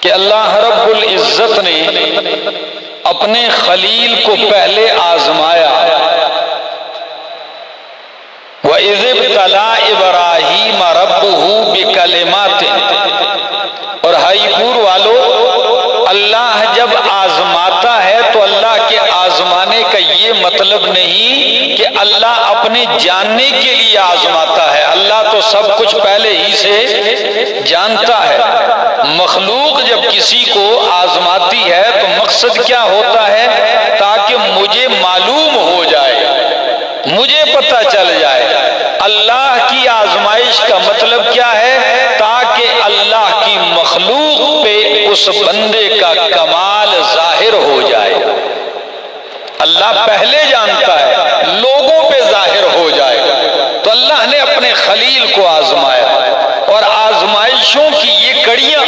کہ اللہ رب العزت نے اپنے خلیل کو پہلے آزمایا، وَإِذِ ابْتَلَىٰ إِبْرَاهِيمَ رَبُّهُ بِكَلِمَاتٍ، اور ہائی پور والو، اللہ جب آزماتا ہے تو اللہ کے آزمانے کا یہ مطلب نہیں کہ اللہ اپنے جاننے کے لیے آزماتا ہے، اللہ تو سب کچھ پہلے ہی سے جانتا ہے۔ مخلوق جب کسی کو آزماتی ہے تو مقصد کیا ہوتا ہے؟ تاکہ مجھے معلوم ہو جائے، مجھے پتہ چل جائے۔ اللہ کی آزمائش کا مطلب کیا ہے؟ تاکہ اللہ کی مخلوق پہ اس بندے کا کمال ظاہر ہو جائے۔ اللہ پہلے جانتا ہے، لوگوں پہ ظاہر ہو جائے۔ تو اللہ نے اپنے خلیل کو آزمایا، اور آزمائشوں کی یہ کڑیاں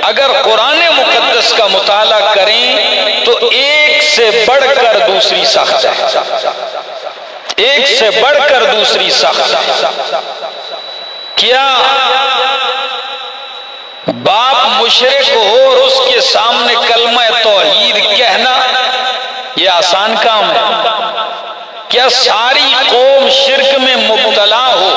اگر قرآن مقدس کا مطالعہ کریں تو ایک سے بڑھ کر دوسری سخت ہے، ایک سے بڑھ کر دوسری سخت ہے۔ کیا باپ مشرک ہو اور اس کے سامنے کلمہ توحید کہنا یہ آسان کام ہے؟ کیا ساری قوم شرک میں مبتلا ہو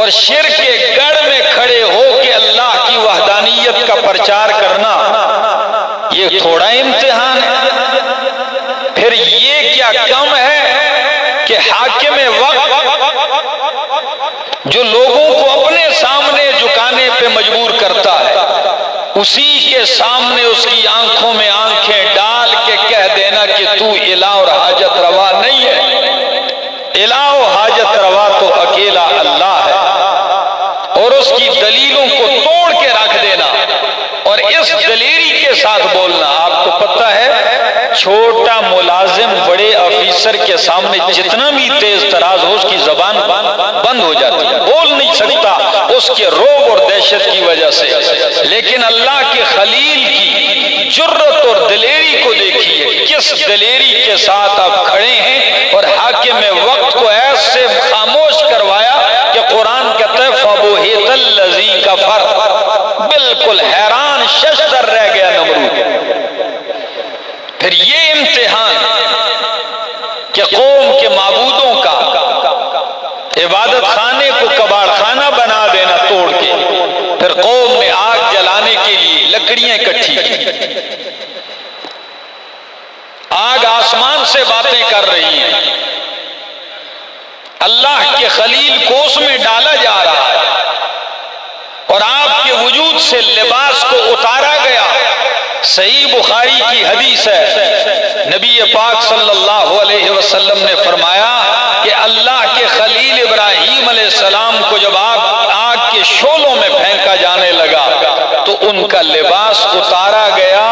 اور شرک کے گڑھ میں کھڑے ہو کہ اللہ کی وحدانیت کا پرچار کرنا یہ تھوڑا امتحان ہے؟ پھر یہ کیا کم ہے کہ حاکم وقت جو لوگوں کو اپنے سامنے جھکانے پہ مجبور کرتا ہے، اسی کے سامنے اس کی آنکھوں میں آنکھیں ڈال کے کہہ دینا کہ تو الہ اور حاجت روا نہیں ہے۔ الہ و حاجت روا تو اکیلا اللہ ہے، اور اس کی دلیلوں کو توڑ کے رکھ دینا اور اس دلیری کے ساتھ بولنا۔ آپ کو پتہ ہے چھوٹا ملازم بڑے افیسر کے سامنے جتنا بھی تیز تراز ہو اس کی زبان بند ہو جاتی ہے، بول نہیں سکتا اس کے رعب اور دہشت کی وجہ سے۔ لیکن اللہ کے خلیل کی جرت اور دلیری کو دیکھیے، کس دلیری کے ساتھ آپ کھڑے ہیں، اور حاکم وقت کو ایسے خاموش کروایا کہ قرآن کہتا ہے فَبُہِتَ الَّذِي كَفَرَ، بالکل حیران ششدر رہ گیا نمرود۔ پھر یہ امتحان کہ قوم کے معبودوں کا عبادت خانے کو کباڑ خانہ بنا دینا توڑ کے، پھر قوم نے آگ جلانے کے لیے لکڑیاں اکٹھی کی، آگ آسمان سے باتیں کر رہی ہیں، اللہ کے خلیل کو اس میں ڈالا جا رہا ہے، اور آپ کے وجود سے لباس کو اتارا گیا۔ صحیح بخاری کی حدیث ہے، نبی پاک صلی اللہ علیہ وسلم نے فرمایا کہ اللہ کے خلیل ابراہیم علیہ السلام کو جب آگ کے شعلوں میں پھینکا جانے لگا تو ان کا لباس اتارا گیا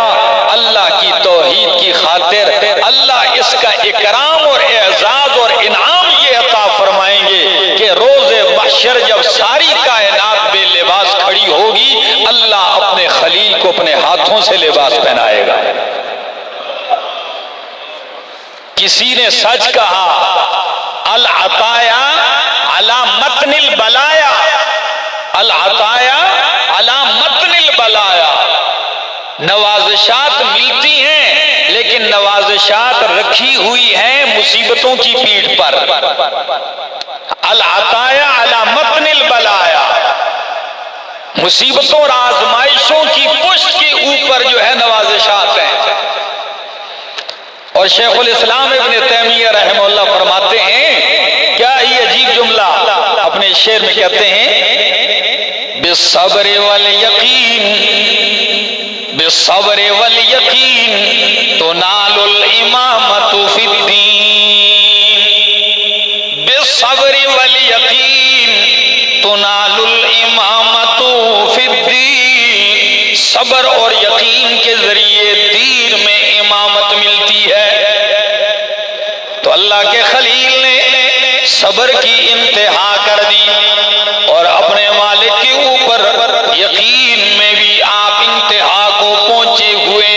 اللہ کی توحید کی خاطر۔ اللہ اس کا اکرام اور اعزاز اور انعام یہ عطا فرمائیں گے کہ روز محشر جب ساری کائنات بے لباس کھڑی ہوگی، اللہ اپنے خلیل کو اپنے ہاتھوں سے لباس پہنائے گا۔ کسی نے سچ کہا، العطایا علی متن البلایا، العطایا علی متن البلایا، نوازشات ملتی ہیں لیکن نوازشات رکھی ہوئی ہیں مصیبتوں کی پیٹھ پر۔ العطایا علی متن البلایا، مصیبتوں اور آزمائشوں کی پشت کے اوپر جو ہے نوازشات ہیں۔ اور شیخ الاسلام ابن تیمیہ رحمہ اللہ فرماتے ہیں، کیا ہی عجیب جملہ اپنے شعر میں کہتے ہیں، بالصبر والیقین، بالصبر والیقین تنال الامامۃ فی الدین، بالصبر والیقین تنال الامامۃ فی الدین، صبر اور یقین کے ذریعے دین میں امامت ملتی ہے۔ تو اللہ کے خلیل نے صبر کی انتہا کر دی، اور اپنے مالک کے اوپر یقین میں بھی آپ انتہا کو پہنچے ہوئے۔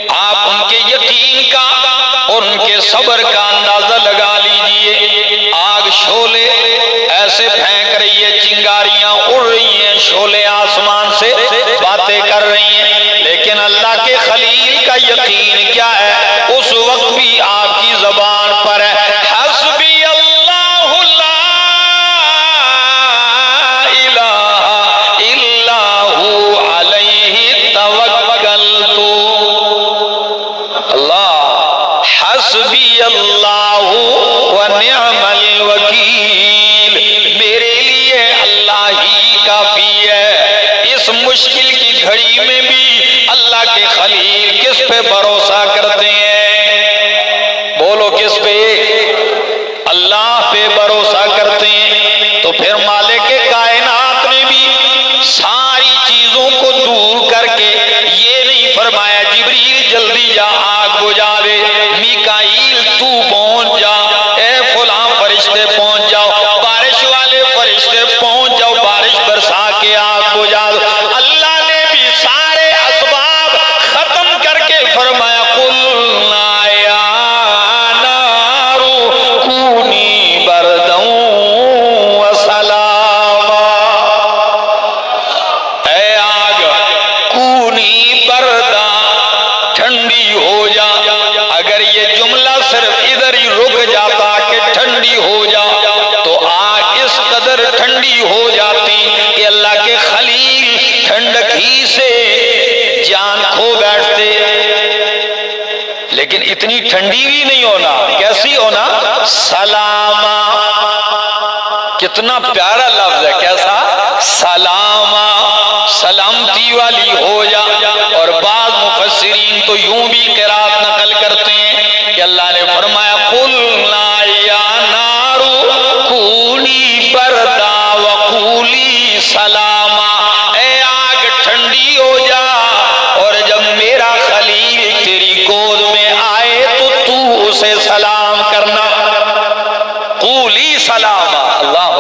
آپ ان کے یقین کا اور ان کے صبر کا اندازہ لگا لیجئے۔ آگ شعلے ایسے پھینک رہی ہے، چنگاریاں اڑ رہی ہیں، شعلے آسمان سے مشکل کی گھڑی میں بھی اللہ کے خلیل کس پہ بھروسہ کرتے ہیں؟ بولو کس پہ؟ اللہ پہ بھروسہ کرتے ہیں۔ تو پھر مالک کائنات نے بھی ساری چیزوں کو دور کر کے یہ نہیں فرمایا جبریل جلدی جا آگ بجھا دے، میکائیل تو پہنچ جا، اے فلاں فرشتے پہنچ جاؤ، بارش والے فرشتے پہنچ جاؤ، بارش برسا کے آگ بجھا دو۔ اللہ نے بھی سارے اسباب ختم کر کے فرمایا قُلْنَا يَا نَارُ كُونِي بَرْدًا وَسَلَامًا، اے آگ کونی بردا، ٹھنڈی ہو جا۔ اگر یہ جملہ صرف ادھر ہی رک جاتا کہ ٹھنڈی ہو جا تو آگ اس قدر ٹھنڈی ہو جاتی کہ اللہ کے خلیل ٹھنڈک ہی سے جان کھو بیٹھتے۔ لیکن اتنی ٹھنڈی بھی نہیں ہونا، کیسی ہونا؟ سلامہ، کتنا پیارا لفظ ہے، کیسا؟ سلامہ، سلامتی والی ہو جا۔ اور بعض مفسرین تو یوں بھی قرات نقل کرتے ہیں کہ اللہ نے فرمایا قُلْنَا يَا نَارُ كُونِي بَرْدًا وَقُولِي سَلَامًا، اے آگ ٹھنڈی ہو جا، اور جب میرا خلیل تیری گود میں آئے تو تو اسے سلام کرنا، قولی سلاما۔ اللہ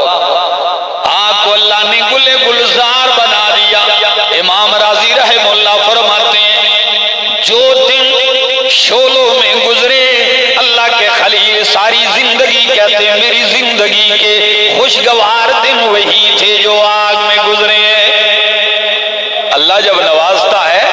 آگ کو اللہ نے گلے گلزار بنا دیا۔ امام راضی رحمہ اللہ فرماتے ہیں جو دن شعلوں میں گزرے اللہ کے خلیل ساری زندگی کہتے ہیں میری زندگی کے خوشگوار دن وہی تھے جو آگ میں گزرے ہیں۔ اللہ جب نوازتا ہے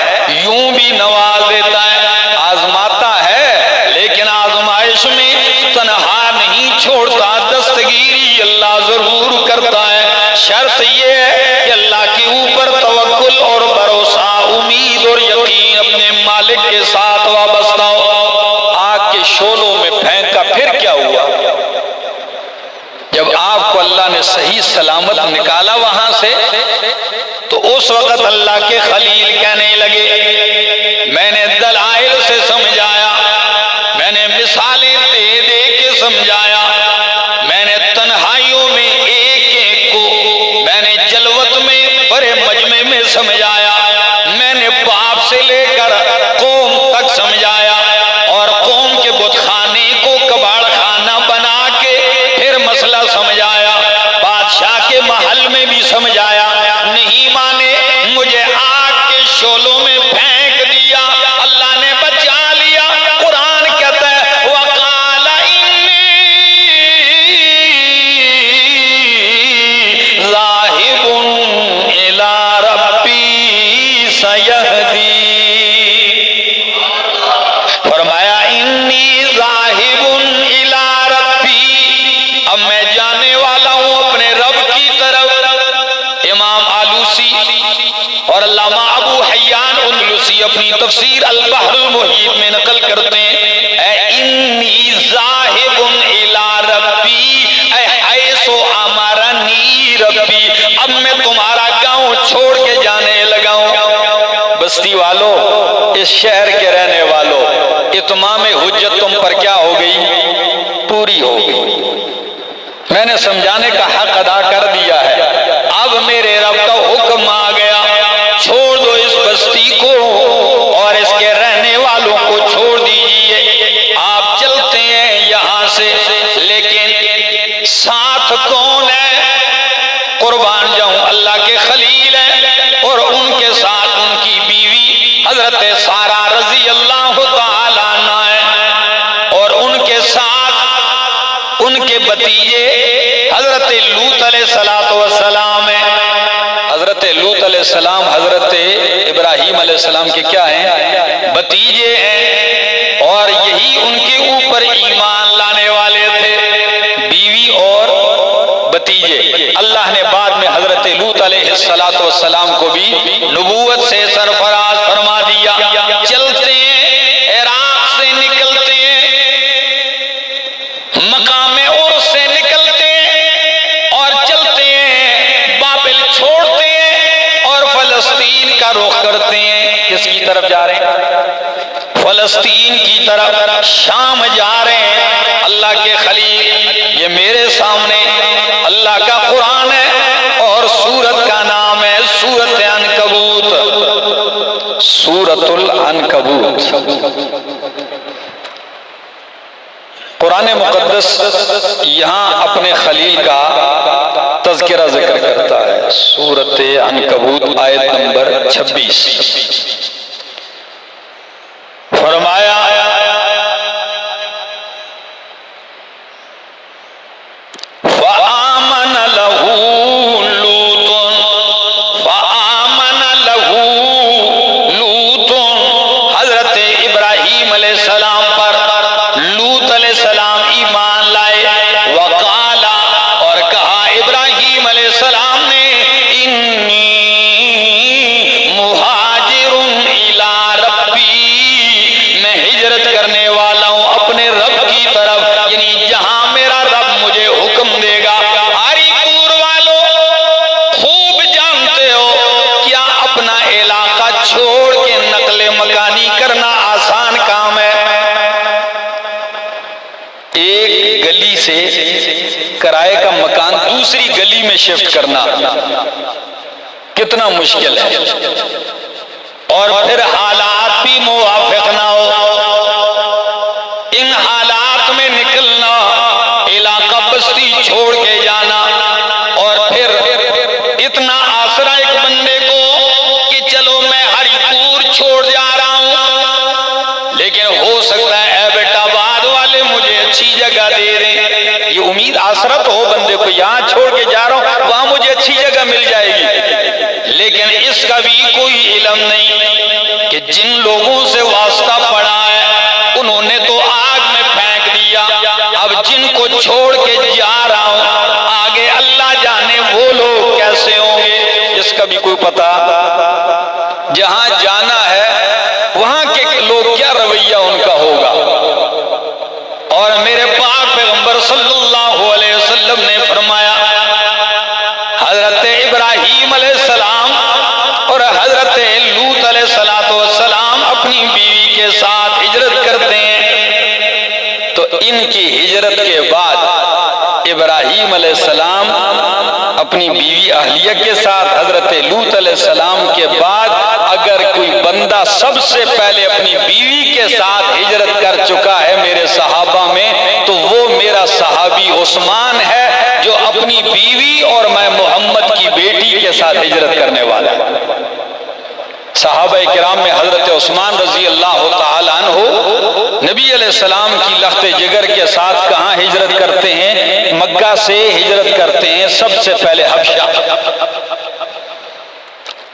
یوں بھی نواز دیتا ہے، آزماتا ہے، لیکن آزمائش میں تنہا نہیں چھوڑتا، دستگیری اللہ ضرور کرتا ہے۔ شرط یہ ہے کہ اللہ کے اوپر توکل اور بھروسہ، امید اور یقین اپنے مالک کے ساتھ وابستہ ہو۔ آگ کے شعلوں میں پھینکا، پھر کیا ہوا؟ جب آپ کو اللہ نے صحیح سلامت نکالا وہاں سے تو اس وقت اللہ کے خلیل کہنے لگے میں نے دلائل سے سمجھایا، میں نے مثالیں دے دے کے سمجھایا، میں نے تنہائیوں میں ایک ایک کو، میں نے جلوت میں بڑے مجمع میں سمجھایا، میں نے باپ سے لے کر قوم تک سمجھایا، اور قوم کے بت خانے کو کباڑ خانہ بنا کے پھر مسئلہ سمجھایا، بادشاہ کے محل میں بھی سمجھایا، نہیں مانے، مجھے آگ کے شعلوں میں پھینک دیا، اللہ نے بچا لیا۔ قرآن کہتا ہے وَقَالَ إِنِّي ذَاهِبٌ إِلَىٰ رَبِّي سَيَهْدِينِ، فرمایا انی ذاہب الی ربی، اب میں جانے والا ہوں اپنے رب کی طرف۔ امام آلوسی اور علامہ ابو حیان اندلسی اپنی تفسیر البحر المحیط میں نقل کرتے ہیں اے انی ذاہب الی ربی اے حیث امرنی ربی، اب میں تمہارا گاؤں چھوڑ کے جانے لگا ہوں۔ بستی والوں، اس شہر کے رہنے والوں، اتمام حجت تم پر کیا ہو گئی؟ پوری ہو گئی۔ میں نے سمجھانے کا حق ادا کر دیا ہے، اب میرے رب کا حکم آ گیا، چھوڑ دو اس بستی کو اور اس کے رہنے والوں کو چھوڑ دیجئے، آپ چلتے ہیں یہاں سے، لیکن ساتھ کون ہے؟ قربان جاؤں اللہ کے خلیل ہیں، اور ان کے ساتھ ان کی بیوی حضرت سارہ رضی اللہ تعالیٰ عنہ ہے، اور ان کے ساتھ ان کے بھتیجے حضرت لوط علیہ السلام ہیں۔ حضرت لوط علیہ السلام حضرت ابراہیم علیہ السلام کے کیا ہیں؟ بھتیجے ہیں، اور یہی ان کے اوپر ایمان لانے والے تھے، بیوی اور بھتیجے۔ اللہ نے بعد میں حضرت لوط علیہ السلام کو بھی نبوت سے سرفراز فرما دیا۔ چلتے ہیں، عراق سے نکلتے ہیں، مقام عرس سے نکلتے ہیں اور چلتے ہیں، بابل چھوڑتے ہیں اور فلسطین کا رخ کرتے ہیں، کس کی طرف جا رہے ہیں؟ فلسطین کی طرف، شام جا رہے ہیں۔ اللہ کے خلیل، یہ میرے سامنے اللہ کا قرآن ہے اور سورت کا نام ہے سورت عنکبوت، سورت العنکبوت۔ قرآن مقدس یہاں اپنے خلیل کا تذکرہ ذکر کرتا ہے، سورت عنکبوت آیت نمبر 26۔ فرمایا فآمن لہ لوط، فآمن لہ لوط، حضرت ابراہیم علیہ السلام پر لوط علیہ السلام ایمان لائے۔ وقال، اور کہا ابراہیم علیہ السلام نے، انی مہاجر الی ربی، میں ہجرت کرنے والا ہوں اپنے رب کی طرف، یعنی جہاں میرا رب مجھے حکم دے گا۔ ہری پور والوں خوب جانتے ہو کیا اپنا علاقہ چھوڑ کے نقل مکانی کرنا آسان کام ہے؟ ایک گلی سے کرائے کا مکان دوسری گلی میں شفٹ کرنا کتنا مشکل ہے، اور پھر حالات بھی موافق نہ ہو، ان حالات میں نکلنا، علاقہ بستی چھوڑ کے جانا، اور پھر اتنا آسرا ایک بندے کو کہ چلو میں ہری پور چھوڑ جا رہا ہوں، لیکن ہو سکتا ہے ایبٹ آباد والے مجھے اچھی جگہ دے دیں، یہ امید آسرا تو ہو بندے کو، یہاں چھوڑ کے جا رہا ہوں وہاں مجھے اچھی جگہ مل جائے گی، لیکن اس کا بھی کوئی علم نہیں کہ جن لوگوں سے واسطہ پڑا ہے انہوں نے تو آگ میں پھینک دیا، اب جن کو چھوڑ کے جا رہا ہوں آگے اللہ جانے وہ لوگ کیسے ہوں گے، اس کا بھی کوئی پتہ۔ جہاں جانا ہے وہاں کے لوگ کیا رویہ ان کا ہوگا، اور میرے پاک پیغمبر صلی اللہ علیہ وسلم نے فرمایا، حضرت ابراہیم علیہ السلام اور حضرت لوط علیہ السلام اپنی بیوی کے ساتھ ہجرت کرتے ہیں، تو ان کی ہجرت کے بعد ابراہیم علیہ السلام اپنی بیوی اہلیہ کے ساتھ، حضرت لوط علیہ السلام کے بعد اگر کوئی بندہ سب سے پہلے اپنی بیوی کے ساتھ ہجرت کر چکا ہے میرے صحابہ میں، تو وہ میرا صحابی عثمان ہے جو اپنی بیوی اور میں محمد کی بیٹی کے ساتھ ہجرت کرنے والا ہے۔ صحابہ کرام میں حضرت عثمان رضی اللہ تعالیٰ عنہ نبی علیہ السلام کی لخت جگر کے ساتھ کہاں ہجرت کرتے ہیں؟ مکہ سے ہجرت کرتے ہیں سب سے پہلے حبشہ،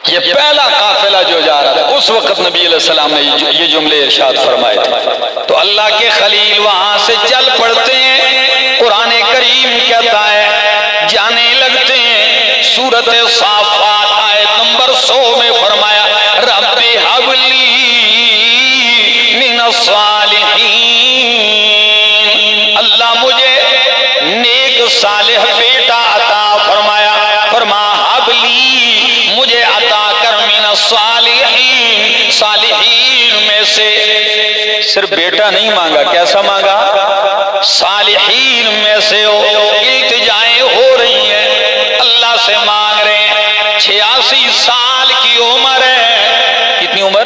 یہ پہلا قافلہ جو جا رہا تھا، اس وقت نبی علیہ السلام نے یہ جملے ارشاد فرمائے تھے، تو اللہ کے خلیل وہاں سے چل پڑتے ہیں۔ قرآن کریم کہتا ہے جانے لگتے ہیں، سورت صافات آیت نمبر 100 میں فرمایا، رب ہب لی من الصالحین، اللہ مجھے نیک صالح بیٹا عطا فرمایا، فرما ہب لی، مجھے عطا کر من الصالحین، صالحین میں سے، صرف بیٹا نہیں مانگا، کیسا مانگا؟ صالحین میں سے ہو۔ التجائیں ہو رہی ہیں، اللہ سے مانگ رہے ہیں، 86 سال کی عمر ہے، کتنی عمر؟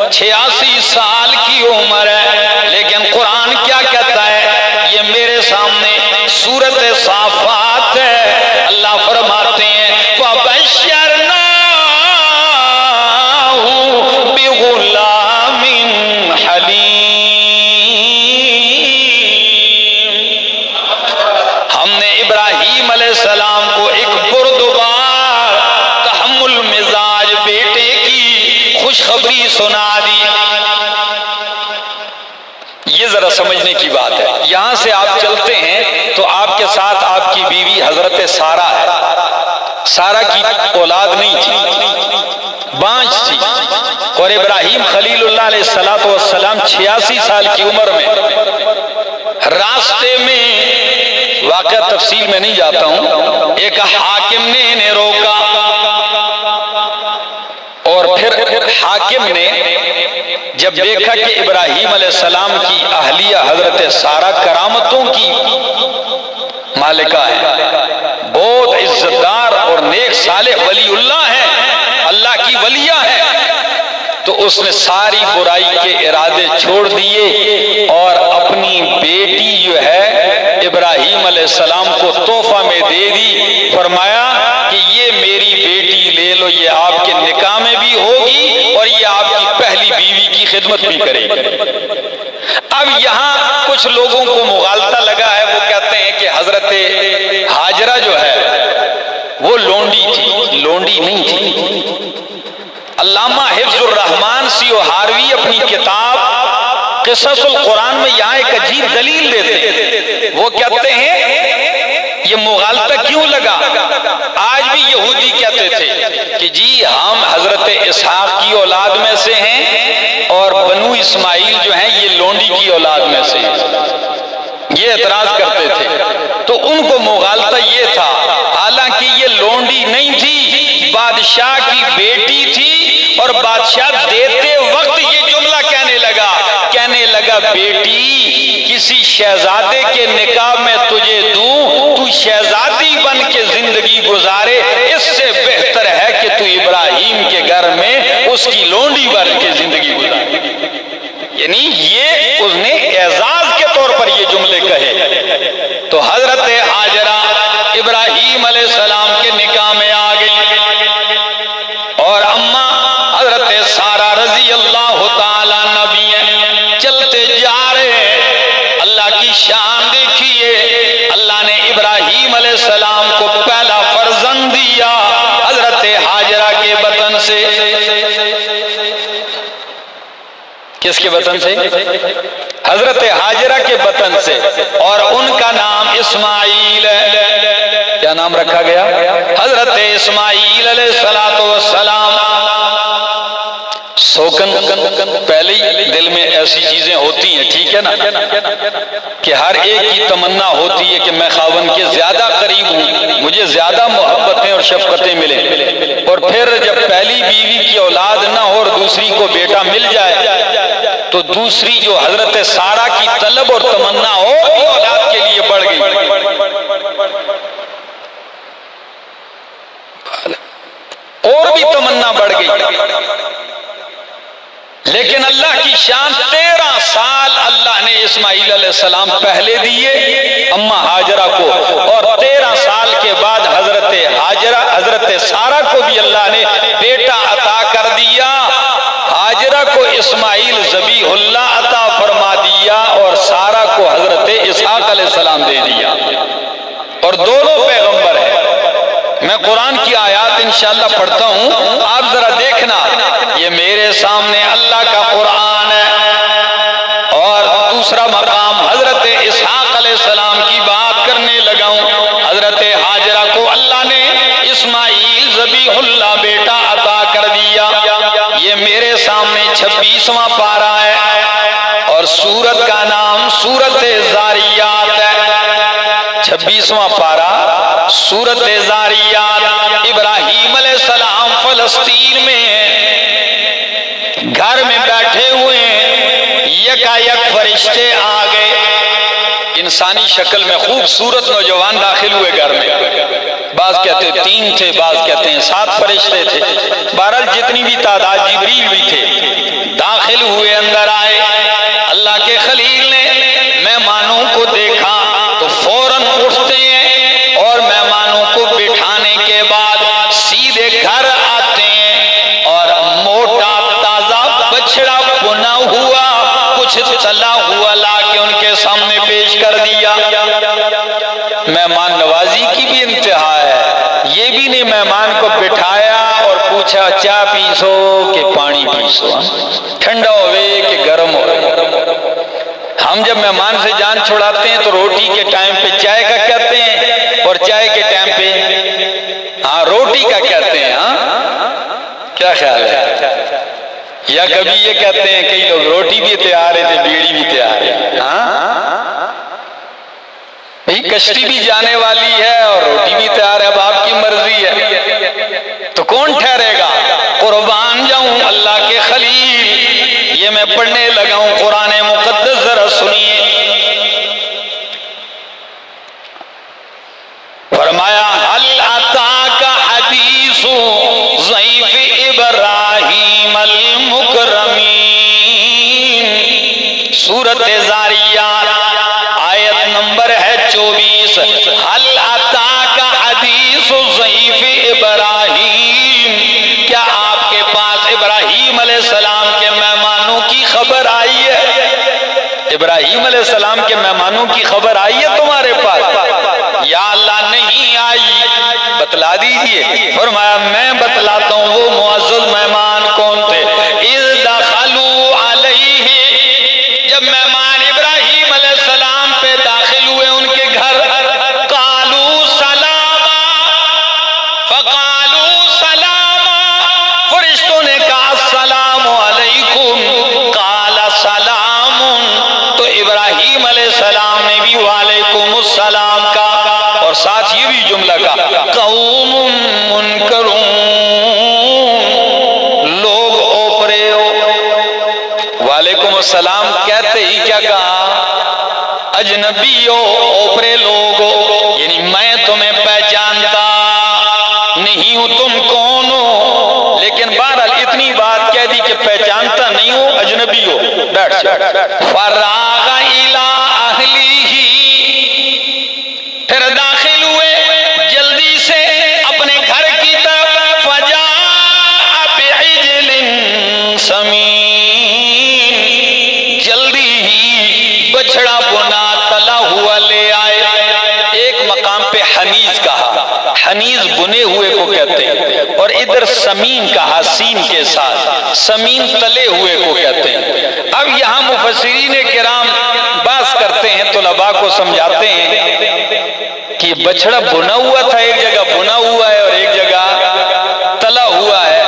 86 سال کی عمر ہے، لیکن قرآن کیا کہتا ہے؟ یہ میرے سامنے سورت صافات ہے، اللہ فرماتے ہیں فَبَشَّرْنَاهُ بِغُلَامٍ حَلِيمٍ، ہم نے ابراہیم علیہ السلام کو ایک بردبار تحمل مزاج بیٹے کی خوشخبری سنا دی۔ یہ ذرا سمجھنے کی بات ہے، یہاں سے آپ چلتے ہیں تو آپ کے ساتھ آپ کی بیوی حضرت سارہ ہے، سارہ کی اولاد نہیں تھی، بانجھ تھی، اور ابراہیم خلیل اللہ علیہ السلام 86 سال کی عمر میں راستے میں، واقعہ تفصیل میں نہیں جاتا ہوں، ایک حاکم نے انہیں روکا اور پھر حاکم نے جب دیکھا کہ ابراہیم علیہ السلام کی اہلیہ حضرت سارہ کرامتوں کی مالکہ ہے، بہت عزتدار اور نیک صالح ولی اللہ ہے، اللہ کی ولیہ ہے، تو اس نے ساری برائی کے ارادے چھوڑ دیے اور اپنی بیٹی جو ہے ابراہیم علیہ السلام کو تحفہ میں دے دی۔ فرمایا کہ یہ میری بیٹی لے لو، یہ آپ کے نکاح میں بھی ہوگی اور یہ آپ کی پہلی بیوی کی خدمت بھی کرے گی۔ اب یہاں کچھ لوگوں کو مغالطہ لگا ہے، وہ کہتے ہیں کہ حضرت ہاجرہ جو ہے وہ لونڈی تھی، لونڈی نہیں تھی۔ علامہ حفظ الرحمان سیوہاروی اپنی کتاب قصص القرآن میں یہاں ایک عجیب دلیل دیتے ہیں، وہ کہتے ہیں یہ مغالطہ کیوں لگا؟ آج بھی یہودی کہتے تھے کہ جی ہم حضرت اسحاق کی اولاد میں سے ہیں اور بنو اسماعیل جو ہیں یہ لونڈی کی اولاد میں سے ہیں، یہ اعتراض کرتے تھے۔ تو ان کو مغالطہ یہ تھا، حالانکہ یہ لونڈی نہیں تھی، بادشاہ کی بیٹی تھی، اور بادشاہ دیتے وقت یہ جملہ کہنے لگا بیٹی کسی شہزادے کے نکاح میں تجھے دوں، تو شہزادی بن کے زندگی گزارے، اس سے بہتر ہے کہ تو ابراہیم کے گھر میں اس کی لونڈی بن کے زندگی گزارے۔ یعنی یہ اس نے اعزاز کے طور پر یہ جملے کہے۔ تو حضرت ہاجرہ ابراہیم علیہ السلام کے نکاح میں آ گئی اور اماں حضرت سارہ رضی اللہ تعالیٰ نبی ہیں، چلتے جا رہے ہیں۔ اللہ کی شان دیکھیے، اللہ نے ابراہیم علیہ السلام کو پہلا فرزند دیا حضرت ہاجرہ کے بطن سے۔ کس کے بطن سے؟ حضرت ہاجرہ کے بطن سے، اور ان کا نام اسماعیل ہے۔ کیا نام رکھا گیا؟ حضرت اسماعیل علیہ السلام۔ سوکن پہلے ہی دل میں ایسی چیزیں ہوتی ہیں، ٹھیک ہے نا، کہ ہر ایک کی تمنا ہوتی ہے کہ میں خاوند کے زیادہ قریب ہوں، مجھے زیادہ محبتیں اور شفقتیں ملیں، اور پھر جب پہلی بیوی کی اولاد نہ ہو اور دوسری کو بیٹا مل جائے تو دوسری جو حضرت سارہ کی طلب اور تمنا ہو اولاد کے لیے بڑھ گئی، اور بھی تمنا بڑھ گئی۔ لیکن اللہ کی شان، 13 سال اللہ نے اسماعیل علیہ السلام پہلے دیے اماں ہاجرہ کو، اور 13 سال کے بعد حضرت سارہ کو بھی اللہ نے بیٹا عطا کر دیا۔ ہاجرہ کو اسماعیل ذبیح اللہ عطا فرما دیا اور سارہ کو حضرت اسحاق علیہ السلام دے دیا، اور دونوں پیغمبر ہیں۔ میں قرآن کی آیات انشاءاللہ پڑھتا ہوں، آپ ذرا دیکھنا، یہ میرے سامنے اللہ کا قرآن ہے، اور دوسرا مقام حضرت اسحاق علیہ السلام کی بات کرنے لگا ہوں۔ حضرت ہاجرہ کو اللہ نے اسماعیل ذبیح اللہ بیٹا عطا کر دیا۔ یہ میرے سامنے 26واں پارہ ہے، اور سورت کا نام سورت زاریات ہے۔ 26واں پارہ سورت زاریات۔ ابراہیم علیہ السلام فلسطین میں ہیں، گھر میں بیٹھے ہوئے ہیں، یکایک فرشتے آ گئے، انسانی شکل میں خوبصورت نوجوان داخل ہوئے گھر میں۔ بعض کہتے ہیں 3 تھے، بعض کہتے ہیں 7 فرشتے تھے، بہرحال جتنی بھی تعداد، جبریل بھی تھے، داخل ہوئے، اندر آئے۔ اللہ کے خلیل نے مہمانوں کو دیکھا تو فوراً اٹھتے ہیں اور مہمانوں کو بٹھانے کے بعد سیدھے گھر آتے ہیں، اور موٹا تازہ بچڑا بنا ہوا کچھ تلا ہوا لا کے ان کے سامنے پیش کر دیا۔ مہمان نوازی کی بھی انتہا ہے، یہ بھی نہیں مہمان کو بٹھایا اور پوچھا چائے پیسو کہ پانی پیسو، ٹھنڈا ہوئے کہ گرم ہو۔ ہم جب مہمان سے جان چھڑاتے ہیں تو روٹی کے ٹائم پہ چائے کا کہتے ہیں، اور چائے کے ٹائم پہ روٹی کا کہتے ہیں۔ کیا خیال ہے؟ یا کبھی یہ کہتے ہیں کئی لوگ روٹی بھی تیار ہے تو بیڑی بھی تیار ہے۔ بھئی کشتی بھی جانے والی ہے اور روٹی بھی تیار ہے، اب آپ کی مرضی ہے، تو کون ٹھہرے گا؟ قربان جاؤں میں پڑھنے لگا ہوں قرآن مقدس، ذرا سنیے۔ فرمایا هل اتاک حدیث ضیف ابراہیم المکرمین، سورۃ زاریات آیت نمبر ہے 24۔ هل اتاک حدیث ضیف ابراہیم، کیا آپ کے پاس ابراہیم علیہ السلام کے مہمانوں کی خبر آئی ہے؟ ابراہیم علیہ السلام کے مہمانوں کی خبر آئی ہے تمہارے پاس؟ یا اللہ نہیں آئی، بتلا دیجئے۔ فرمایا میں بتلاتا ہوں وہ معزز مہمان کون تھے۔ اذ دخلوا علیہ، جب مہمان ابراہیم علیہ السلام پہ داخل ہوئے ان کے گھر، قالوا سلاما، فقالوا سلاما، فرشتوں نے کہا السلام علیکم، قال سلام، تو ابراہیم علیہ السلام نے بھی وعلیکم السلام کا، اور ساتھ یہ بھی جملہ کا قوم منکرون، لوگ اوپرے ہو۔ وعلیکم السلام کہتے ہی کیا کہا؟ اجنبی ہو، اوپرے لوگ ہو، یعنی میں تمہیں پہچانتا نہیں ہوں، تم کون ہو؟ لیکن بہرحال اتنی بات کہہ دی کہ پہچانتا نہیں ہو، اجنبی ہو، بیٹھ جا۔ فراغ الی اہلہ، پھر داخل ہوئے جلدی سے اپنے گھر کی طرف، فجاء بعجل سمین، جلدی ہی بچڑا بنا تلا ہوا لے آئے۔ ایک مقام پہ حنیز کہا، حنیز بنے ہوئے کو کہتے ہیں، اور ادھر سمین کہا سین کے ساتھ، سمین تلے ہوئے کو کہتے ہیں۔ اب یہاں مفسرین کرام بحث کرتے ہیں، طلباء کو سمجھاتے ہیں کہ بچڑا بنا ہوا تھا، ایک جگہ بنا ہوا ہے اور ایک جگہ تلا ہوا ہے،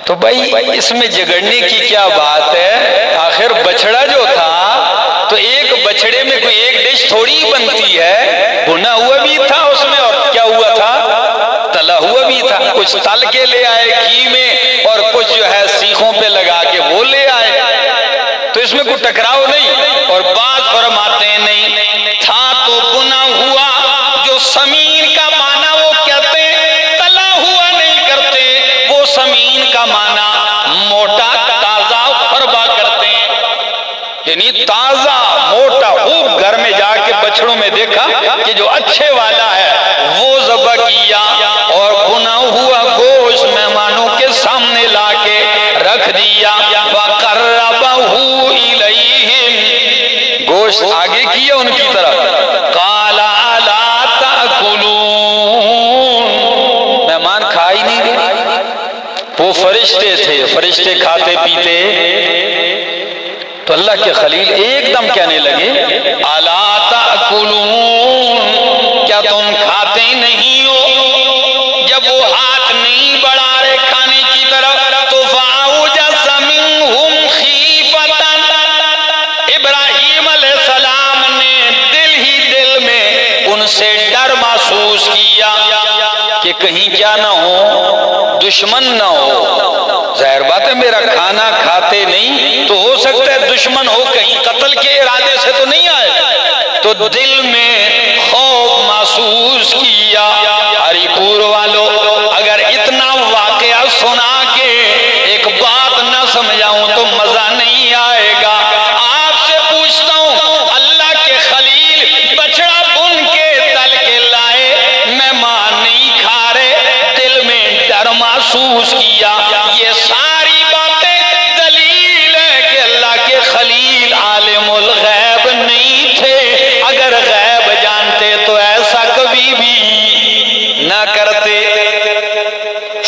تو بھائی اس میں جگڑنے کی کیا بات ہے؟ آخر بچڑا جو تھا تو ایک بچڑے میں کوئی ایک ڈش تھوڑی بنتی ہے، بنا ہوا بھی تھا اس میں، اور کیا ہوا تھا؟ تلا ہوا بھی تھا۔ کچھ تل کے لے آئے گھی میں، اور کچھ جو ہے سیخوں پہ لگا کے وہ لے آئے، تو اس میں کوئی ٹکراؤ نہیں۔ اور بعض فرماتے ہیں نہیں تھا تو بنا ہوا، جو سمین کا معنی وہ کہتے ہیں، تلا ہوا نہیں کرتے، وہ سمین کا معنی موٹا تازہ فربا کرتے ہیں، یعنی تازہ موٹا خوب۔ گھر میں جا کے بچڑوں میں دیکھا کہ جو اچھے والا ہے وہ ذبح کیا، اور بنا ہوا گوشت مہمانوں کے سامنے لا کے رکھ دیا۔ وَقَرَّبَهُ إِلَيْهِمْ، گوشت آگے کیا ان کی طرف۔ قَالَ أَلَا تَأْكُلُونَ، مہمان کھا ہی نہیں گئے، وہ فرشتے تھے، فرشتے کھاتے پیتے۔ تو اللہ کے خلیل ایک دم کہنے لگے الا تأکلون، کیا تم کھاتے نہیں ہو؟ جب وہ ہاتھ نہیں بڑھا رہے کھانے کی طرف، تو فَأَوْجَسَ مِنْهُمْ خِیفَةً، ابراہیم علیہ السلام نے دل ہی دل میں ان سے ڈر محسوس کیا کہ کہیں کیا نہ ہو، دشمن نہ ہو۔ ظاہر بات ہے میرا کھانا کھاتے نہیں تو ہو سکتا ہے دشمن ہو، کہیں قتل کے ارادے سے تو نہیں آئے، تو دل میں خوف محسوس کیا۔ ہری پور والوں، اگر اتنا واقعہ سنا کے ایک بات نہ سمجھاؤں تو مزہ نہیں آئے گا۔ آپ سے پوچھتا ہوں، اللہ کے خلیل بچڑا بن کے تل کے لائے، مہمان نہیں کھا رہے، دل میں ڈر محسوس کیا، یہ ساری باتیں دلیل ہے کہ اللہ کے خلیل عالم الغیب نہیں تھے۔ اگر غیب جانتے تو ایسا کبھی بھی نہ کرتے۔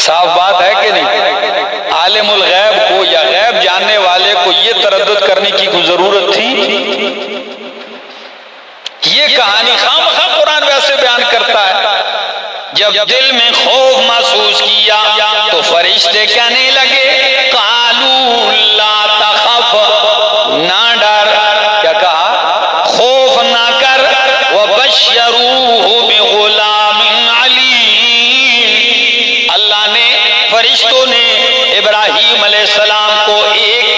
صاف بات ہے کہ نہیں؟ عالم الغیب کو یا غیب جاننے والے کو یہ تردد کرنے کی کوئی ضرورت تھی؟ یہ کہانی خامخواہ قرآن ویسے بیان کرتا ہے۔ جب دل میں خوف محسوس کیا تو فرشتے کہنے لگے قالوا لا تخف، نہ ڈر، کیا کہا؟ خوف نہ کر، وبشروه بغلام علیم، اللہ نے فرشتوں نے ابراہیم علیہ السلام کو ایک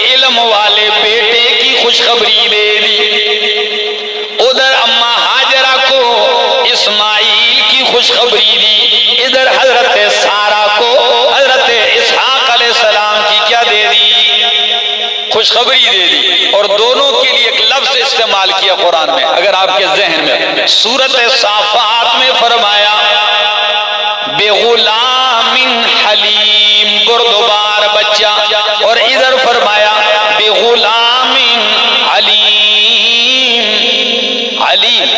خوشخبری دے دی، اور دونوں کے لیے ایک لفظ استعمال کیا قرآن میں، اگر آپ کے ذہن میں سورۃ صافات میں فرمایا بغلام حلیم، بردبار بچہ، اور ادھر فرمایا بغلام علیم، علیم۔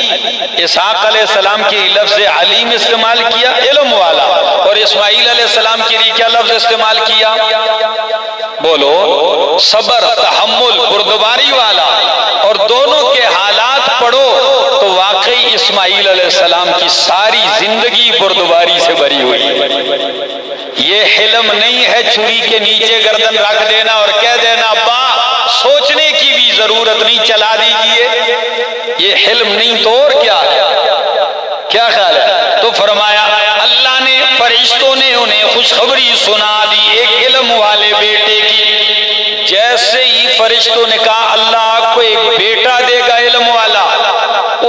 اسحاق علیہ السلام کی لفظ علیم استعمال کیا، علم والا، اور اسماعیل علیہ السلام کے لیے کیا لفظ استعمال کیا؟ بولو، صبر، تحمل، بردباری والا۔ اور دونوں کے حالات پڑھو تو واقعی اسماعیل علیہ السلام کی ساری زندگی بردباری سے بری ہوئی۔ یہ حلم نہیں ہے چھری کے نیچے گردن رکھ دینا اور کہہ دینا ابا سوچنے کی بھی ضرورت نہیں، چلا دیجئے، یہ حلم نہیں تو اور کیا ہے؟ کیا خیال ہے؟ تو فرمایا اللہ نے، فرشتوں نے انہیں خوشخبری سنا دی ایک علم والے بیٹے کی۔ جیسے ہی فرشتوں نے کہا اللہ آپ کو ایک بیٹا دے گا علم والا،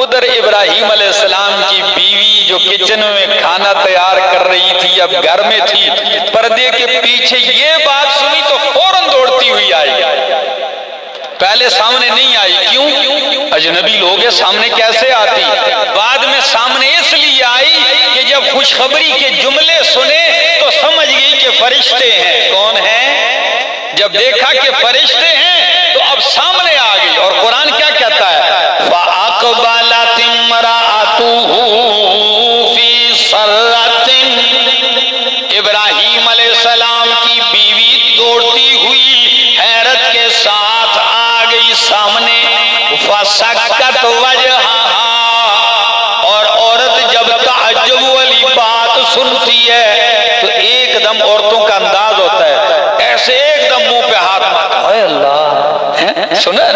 ادھر ابراہیم علیہ السلام کی بیوی جو کچن میں کھانا تیار کر رہی تھی، اب گھر میں تھی، پردے کے پیچھے یہ بات سنی تو فوراً دوڑتی ہوئی آئی۔ پہلے سامنے نہیں آئی، کیوں؟ اجنبی لوگ ہیں، سامنے کیسے آتی؟ بعد میں سامنے اس لیے آئی کہ جب خوشخبری کے جملے سنے تو سمجھ گئی کہ فرشتے ہیں۔ کون ہیں؟ جب دیکھا کہ فرشتے ہیں تو اب سامنے آ گئی۔ اور قرآن کیا کہتا ہے؟ فَأَقْبَلَتِ امْرَأَتُهُ فِي صَرَّةٍ، ابراہیم علیہ السلام کی بیوی دوڑتی ہوئی حیرت کے ساتھ آ گئی سامنے۔ فَسَكَّتْ وَجْهَهَا، اور عورت جب تعجب والی بات سنتی ہے تو ایک دم عورتوں کا انداز ہوتا ہے، ایسے ایک دم منہ پہ ہاتھ مارتا، اے اللہ، سنا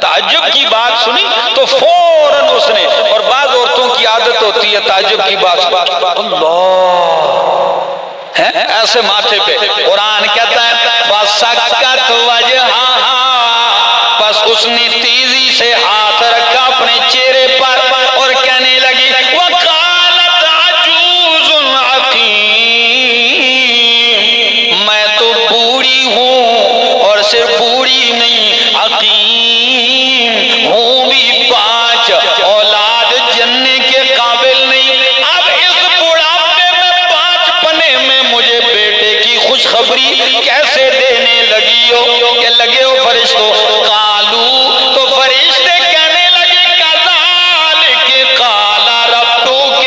تعجب کی بات سنی تو فوراً اس نے، اور بعض عورتوں کی عادت ہوتی ہے تعجب کی بات اللہ ایسے ماتھے پہ، قرآن کہتا ہے فَسَكَّتْ وَجْهَهَا، بس اس نے تیزی سے ہاتھ رکھا اپنے چہرے پر اور کہنے لگی وَقَالَتْ عَجُوزٌ عَقِيمٌ، میں تو بوڑھی ہوں، اور صرف بوڑھی نہیں، عقیم ہوں بھی، 5 اولاد جننے کے قابل نہیں۔ اب اس بڑھاپے میں 5 پنے میں مجھے بیٹے کی خوشخبری کیسے دینے لگی ہو کہ لگے ہو فرشتوں؟ قالو، تو فرشتے کہنے لگے کذالک قال ربک،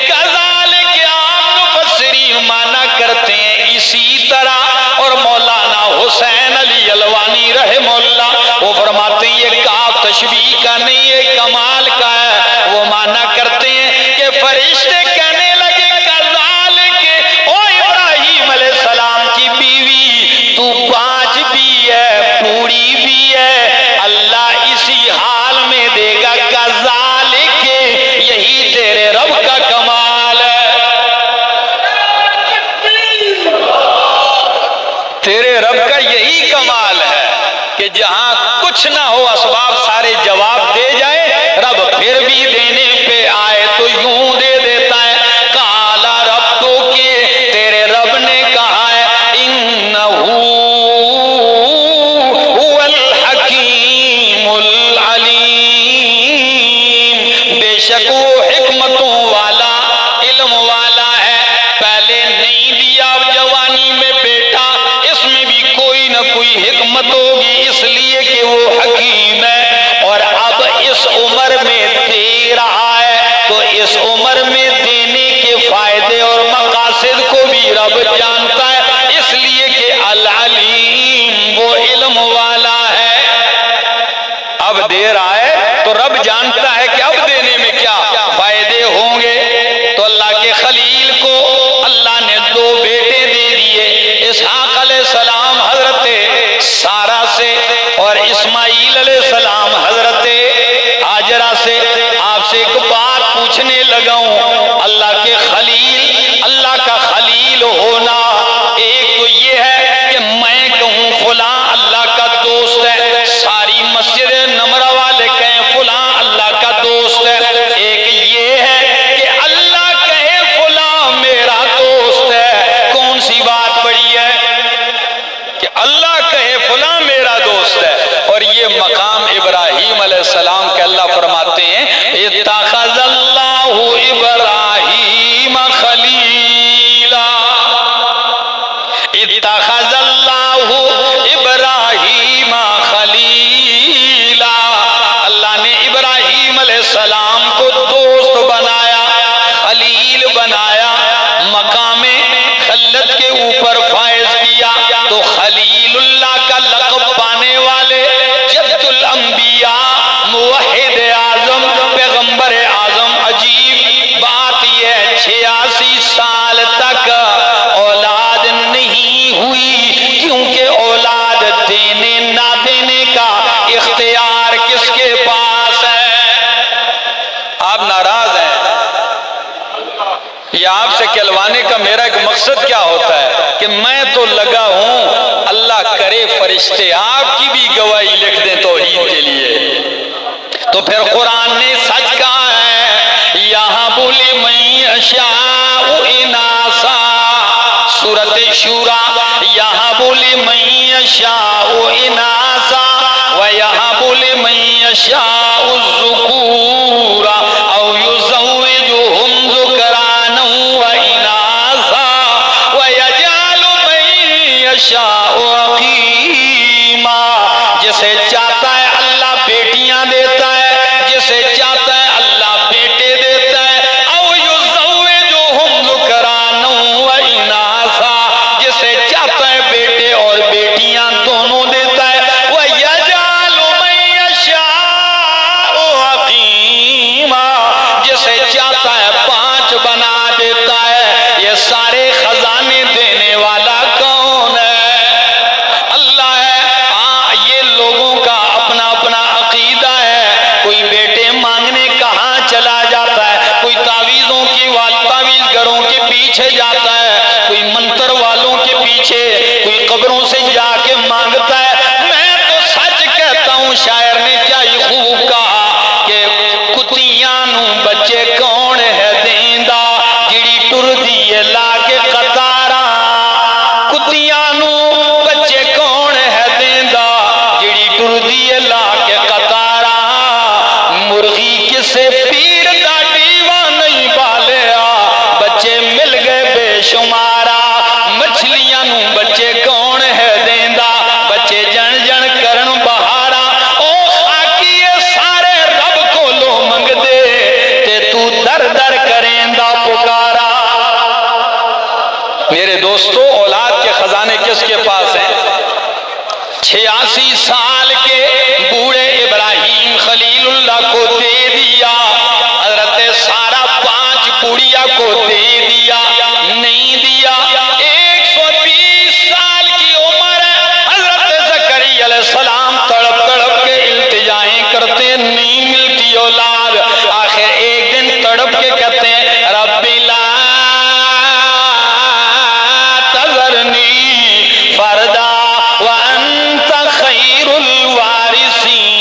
کذالک آپ مفسرین مانا کرتے ہیں اسی طرح، اور مولانا حسین علی الوانی رحمہ اللہ وہ فرماتے ہیں یہ کاف تشبیہ کا نہیں، یہ کمال کا ہے۔ وہ مانا کرتے ہیں کہ فرشتے کہنے لگے کذالک، او ابراہیم علیہ السلام کی بیوی تو 5 بھی ہے، بوڑھی بھی ہے، اللہ اسی حال میں دے گا، کذالک، یہی تیرے رب کا کمال ہے، تیرے رب کا یہی کمال ہے کہ جہاں کچھ نہ ہو اسباب سارے جواب دے جائے، رب پھر بھی دینے پہ آئے تو یوں دے دیتا ہے۔ کالا ربو کے، تیرے رب نے کہا ہے انہو هو الحکیم العلیم، بے شک وہ حکمتوں والا، علم والا ہے۔ پہلے نہیں دیا جوانی میں بیٹا، اس میں بھی کوئی نہ کوئی حکمت ہوگی، اس لیے کہ وہ حکیم ہے، اور اب اس عمر میں دے رہا ہے تو اس عمر میں دینے کے فائدے اور مقاصد کو بھی رب جانتا ہے، اس لیے کہ العلیم وہ علم والا ہے۔ اب دے رہا ہے تو رب جانتا ہے کہ اب دینے میں کیا فائدے ہوں گے۔ تو اللہ کے خلیل کو اللہ نے 2 بیٹے دے دیے، اسحاق علیہ السلام حضرت سارہ سے، اور اسماعیل علیہ السلام حضرت ہاجرہ سے۔ آپ سے ایک بات پوچھنے لگا ہوں، اللہ کے خلیل، اللہ کا خلیل ہونا ایک تو یہ ہے کہ میں کہوں فلاں اللہ کا دوست ہے، ساری مسجد نمرہ والے کہیں فلاں اللہ کا دوست ہے، ایک یہ ہے کہ اللہ کہے فلاں میرا دوست ہے۔ کون سی بات بڑی ہے کہ اللہ کہے فلاں میرا کہ میں تو لگا ہوں، اللہ کرے فرشتے آپ کی بھی گواہی لکھ دیں توحید کے لیے۔ تو پھر قرآن نے سچ کہا ہے، یہاں بولی من یشاء اناسا، سورۃ شورا، یہاں بولی من یشاء اناسا ویہاں بولی من یشاء الذکور او یزوجہم ذکرانا واناسا ویجعل من یشاء عقیما، جسے چاہتا ہے اللہ بیٹیاں دیتا ہے، جسے چاہتا ہے اللہ بیٹے دیتا ہے، او یزوجہم ذکرانا واناسا، جسے چاہتا ہے بیٹے اور بیٹیاں دونوں دیتا ہے، ویجعل من یشاء عقیما، جسے چاہتا ہے 5 بنا دیتا ہے۔ یہ سارے خزانے دینے والا کون ہے؟ اللہ ہے۔ ہاں، یہ لوگوں کا اپنا اپنا عقیدہ ہے، کوئی بیٹے مانگنے کہاں چلا جاتا ہے، کوئی تعویذوں کی تعویذ گروں کے پیچھے جاتا ہے، کوئی منتر والوں کے پیچھے، کوئی قبروں سے جا کے مانگتا ہے۔ میں تو سچ کہتا ہوں، شاعر نے کیا ہی خوب کہا کہ کتیاں نوں بچے کون ہے دیندا، جڑی ٹر دیے لا کے قطاراں، کتیاں نوں بچے کون ہے دیندا، جڑی ٹر دیے لا کے قطاراں، مرغی کسے پیر دا ڈیوا نہیں بالیا، بچے مل گئے بے شمارا، مچھلیاں نوں بچے کون ہے دیندا، بچے جن جن کرن بہارا، او خاکیے سارے رب کو لو منگ دے تے تو در در کریندا پکارا۔ میرے دوستو، اولاد کے خزانے کس کے پاس ہیں؟ 86 سال کے بوڑھے ابراہیم خلیل اللہ کو دے دیا، حضرت سارہ 5 بوڑھیا کو دے دیا، نہیں دیا۔ 120 سال کی عمر ہے، حضرت زکریا علیہ السلام تڑپ تڑپ کے التجائیں کرتے، نہیں ملتی اولاد۔ آخر ایک دن تڑپ کے کہتے ہیں، رب لا تذرنی فردا وانت خیر الوارثین،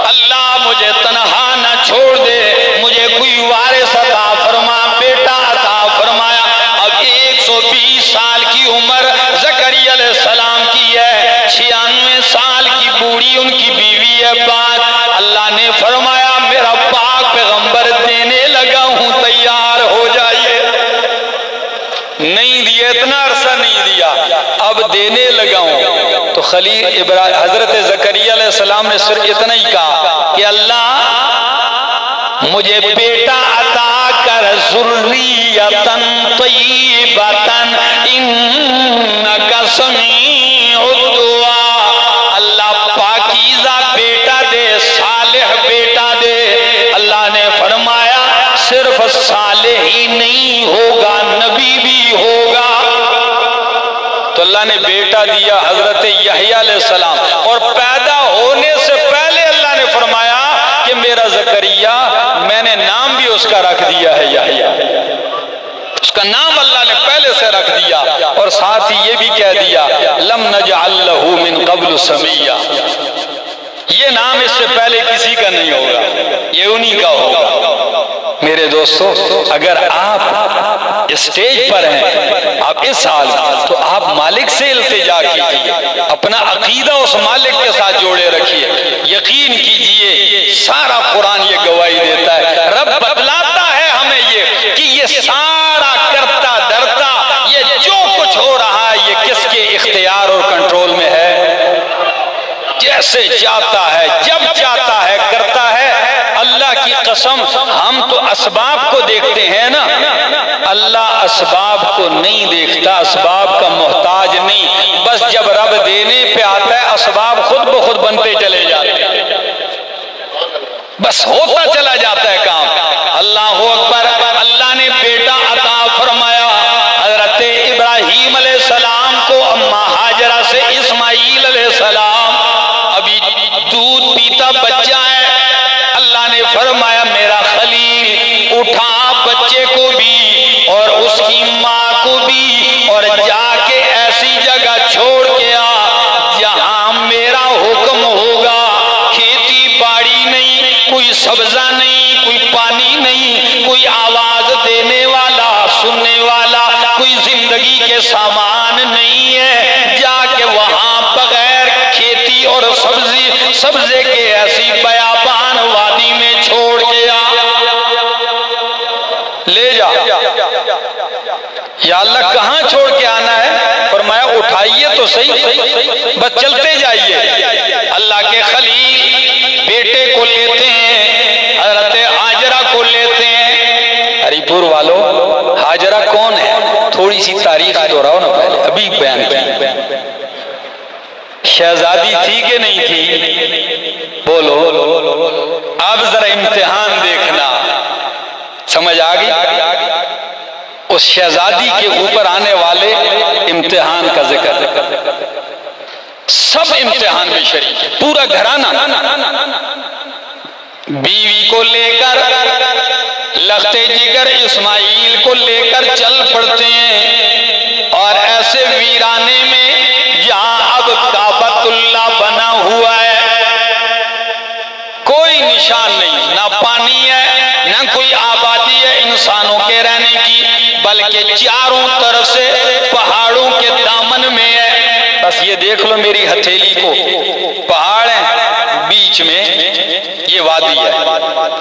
اللہ مجھے تنہا نہ چھوڑ دے، مجھے کوئی وارث عطا فرما، بیٹا عطا فرمایا۔ اب 120 سال کی عمر زکریا علیہ السلام کی ہے، 96 سال کی بوڑھی ان کی بیوی ہے پاک۔ اللہ نے فرمایا میرا پاک پیغمبر دینے لگا ہوں، تیار ہو جائیے۔ نہیں دیا، اتنا عرصہ نہیں دیا، اب دینے لگا ہوں۔ تو حضرت زکریا علیہ السلام نے صرف اتنا ہی کہا کہ اللہ مجھے بیٹا عطا کر، ذریۃً طیبۃ انک سمیع الدعاء، اللہ پاکیزہ بیٹا دے، صالح بیٹا دے۔ اللہ نے فرمایا صرف صالح ہی نہیں ہوگا، نبی بھی ہوگا۔ تو اللہ نے بیٹا دیا حضرت یحییٰ علیہ السلام، اور پیدا ہونے سے پہلے اللہ نے فرمایا کہ میرا زکریا، میں نے نام بھی اس کا رکھ دیا ہے یحییٰ، اس کا نام اللہ نے پہلے سے رکھ دیا، اور ساتھ ہی یہ بھی کہہ دیا لم نجعل لہ من قبل سمیہ، یہ نام اس سے پہلے کسی کا نہیں ہوگا، یہ انہی کا ہوگا۔ میرے دوستو، اگر آپ اسٹیج پر ہیں، آپ اس حال، تو آپ مالک سے التجا کیجئے، اپنا عقیدہ اس مالک کے ساتھ جوڑے رکھیے۔ یقین کیجئے سارا قرآن یہ گواہی دیتا ہے، رب بتلاتا ہے ہمیں یہ کہ یہ سارا کرتا درتا، یہ جو کچھ ہو رہا ہے یہ کس کے اختیار اور کنٹرول میں ہے؟ جیسے چاہتا ہے، جب چاہتا ہے کرتا ہے۔ اللہ کی قسم، ہم تو اسباب کو دیکھتے ہیں نا، اللہ اسباب کو نہیں دیکھتا، اسباب کا محتاج نہیں، بس جب رب دینے پہ آتا ہے اسباب خود بخود بنتے چلے جاتے ہیں، بس ہوتا چلا جاتا ہے کام۔ اللہ اکبر، اللہ نے بیٹا عطا فرمایا حضرت ابراہیم علیہ السلام کو، اماں ہاجرہ سے اسماعیل علیہ السلام، ابھی دودھ پیتا بچہ ہے۔ اللہ نے فرمایا میرا خلیل اٹھا بچے کو بھی اور زندگی کے سامان نہیں ہے، جا کے وہاں بغیر کھیتی اور سبزے کے ایسی بیابان وادی میں چھوڑ کے آ، لے جا۔ یا اللہ کہاں چھوڑ کے آنا ہے؟ فرمایا اٹھائیے تو صحیح، بس چلتے جائیے۔ اللہ کے خلیل بیٹے کو لیتے ہیں، حضرت ہاجرہ کو لیتے ہیں۔ ہری پور والوں، ہاجرہ کون ہے؟ تھوڑی سی تاریخ دہراؤ نا پہلے، ابھی بیان کی۔ شہزادی تھی کہ نہیں تھی؟ بولو۔ اب ذرا امتحان دیکھنا، سمجھ آ گئی؟ اس شہزادی کے اوپر آنے والے امتحان کا ذکر، سب امتحان میں شریک ہے، پورا گھرانہ۔ بیوی کو لے کر لختے جگر اسماعیل کو لے کر چل پڑتے ہیں، اور ایسے ویرانے میں جہاں اب کعبۃ اللہ بنا ہوا ہے، کوئی نشان نہیں، نہ پانی ہے نہ کوئی آبادی ہے انسانوں کے رہنے کی، بلکہ چاروں طرف سے پہاڑوں کے دامن میں ہے۔ بس یہ دیکھ لو میری ہتھیلی کو، پہاڑ ہیں بیچ میں، یہ وادی ہے،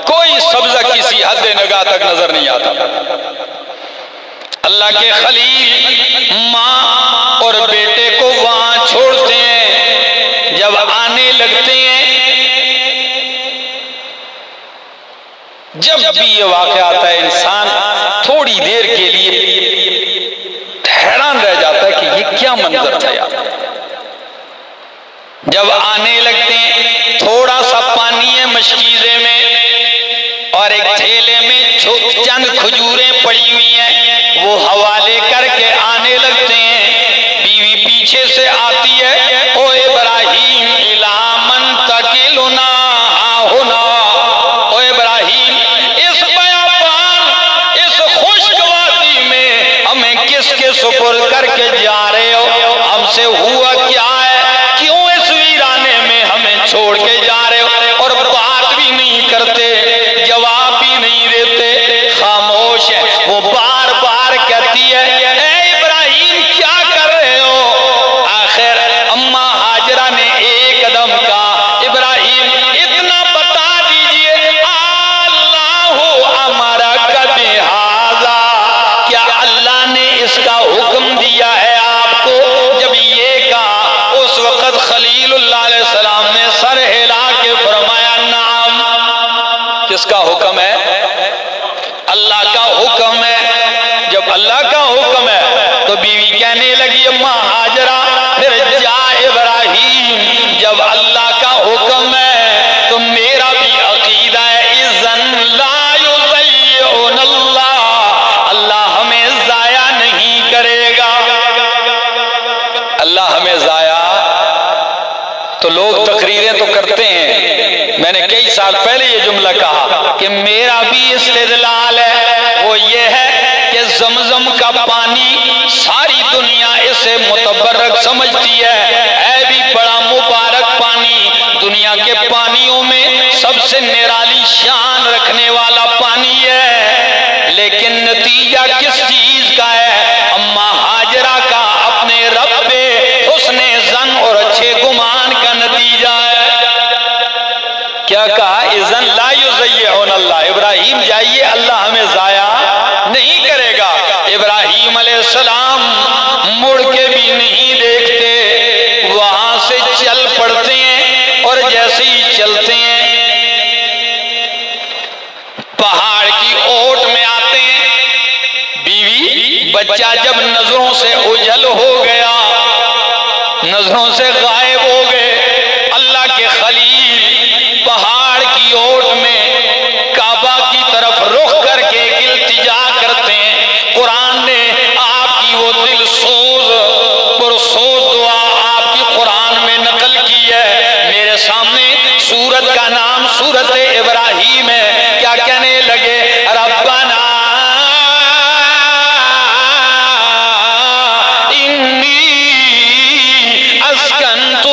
کوئی سبزہ کسی حد نگاہ تک نظر نہیں آتا۔ اللہ کے خلیل ماں اور بیٹے کو وہاں چھوڑتے ہیں، جب آنے لگتے ہیں، جب بھی یہ واقعہ آتا ہے انسان تھوڑی دیر کے لیے حیران رہ جاتا ہے کہ یہ کیا منظر تھا یار۔ جب آنے لگتے ہیں، تھوڑا سا پانی ہے مشکیزے میں، اور ایک تھیلے میں چند کھجوریں پڑی ہوئی ہیں، وہ حوالے کر کے آنے لگتے ہیں۔ بیوی پیچھے سے آتی ہے، او ابراہیم الا من تکلنا ہونا، او ابراہیم اس بیابان اس خشک وادی میں ہمیں کس کے سپرد کر کے جا رہے ہو؟ ہم سے ہوا کیا ہے؟ کیوں اس ویرانے میں ہمیں چھوڑ کے جا رہے ہو؟ اور بات بھی نہیں کرتے، جواب بھی نہیں دیتے، خاموش ہے۔ وہ بار بار کہتی ہے، اے ابراہیم کیا کر رہے ہو؟ آخر اماں ہاجرہ نے ایک قدم کہا، ابراہیم اتنا بتا دیجئے، اللہ امرک بہذا، کیا اللہ نے اس کا حکم دیا ہے آپ کو؟ جب یہ کہا، اس وقت خلیل اللہ علیہ السلام نے سر ہلا کے فرمایا نعم۔ کس کا حکم ہے؟ اللہ کا حکم ہے۔ جب اللہ کا حکم ہے تو بیوی کہنے لگی، اماں ہاجرہ پھر جا ابراہیم، جب اللہ کا حکم ہے تو میرا بھی عقیدہ ہے، اذن لا یضیعن اللہ، اللہ ہمیں ضائع نہیں کرے گا، اللہ ہمیں ضائع۔ تو لوگ تقریریں تو کرتے ہیں، میں نے کئی سال پہلے یہ جملہ کہا کہ میرا بھی استدلال ہے، وہ یہ ہے کہ زمزم کا پانی ساری دنیا اسے متبرک سمجھتی ہے بھی بڑا مبارک پانی، دنیا کے پانیوں میں سب سے نرالی شان رکھنے والا پانی ہے، لیکن نتیجہ کس چیز کا ہے؟ اماں ہاجرہ کا اپنے رب پہ حسن ظن اور اچھے گمان کا نتیجہ ہے۔ کیا کہا؟ اذن لا یضیعن اللہ، ابراہیم جائیے، اللہ ہمیں ضائع نہیں کرے گا۔ ابراہیم علیہ السلام مڑ کے بھی نہیں دیکھتے، وہاں سے چل پڑتے ہیں، اور جیسے ہی چلتے ہیں پہاڑ کی اوٹ میں آتے ہیں۔ بیوی بچہ جب نظروں سے اجھل ہو گیا، نظروں سے غائب ہو گئے، اللہ کے خلیل پہاڑ کی اوٹ میں کعبہ کی طرف رخ کر کے ایک التجا کرتے ہیں۔ قرآن نے آپ کی وہ دل سوز پرسوز دعا آپ کی قرآن میں نقل کی ہے۔ میرے سامنے سورت کا نام سورت ابراہیم ہے، کیا کہنے لگے؟ ربنا انی اسکنت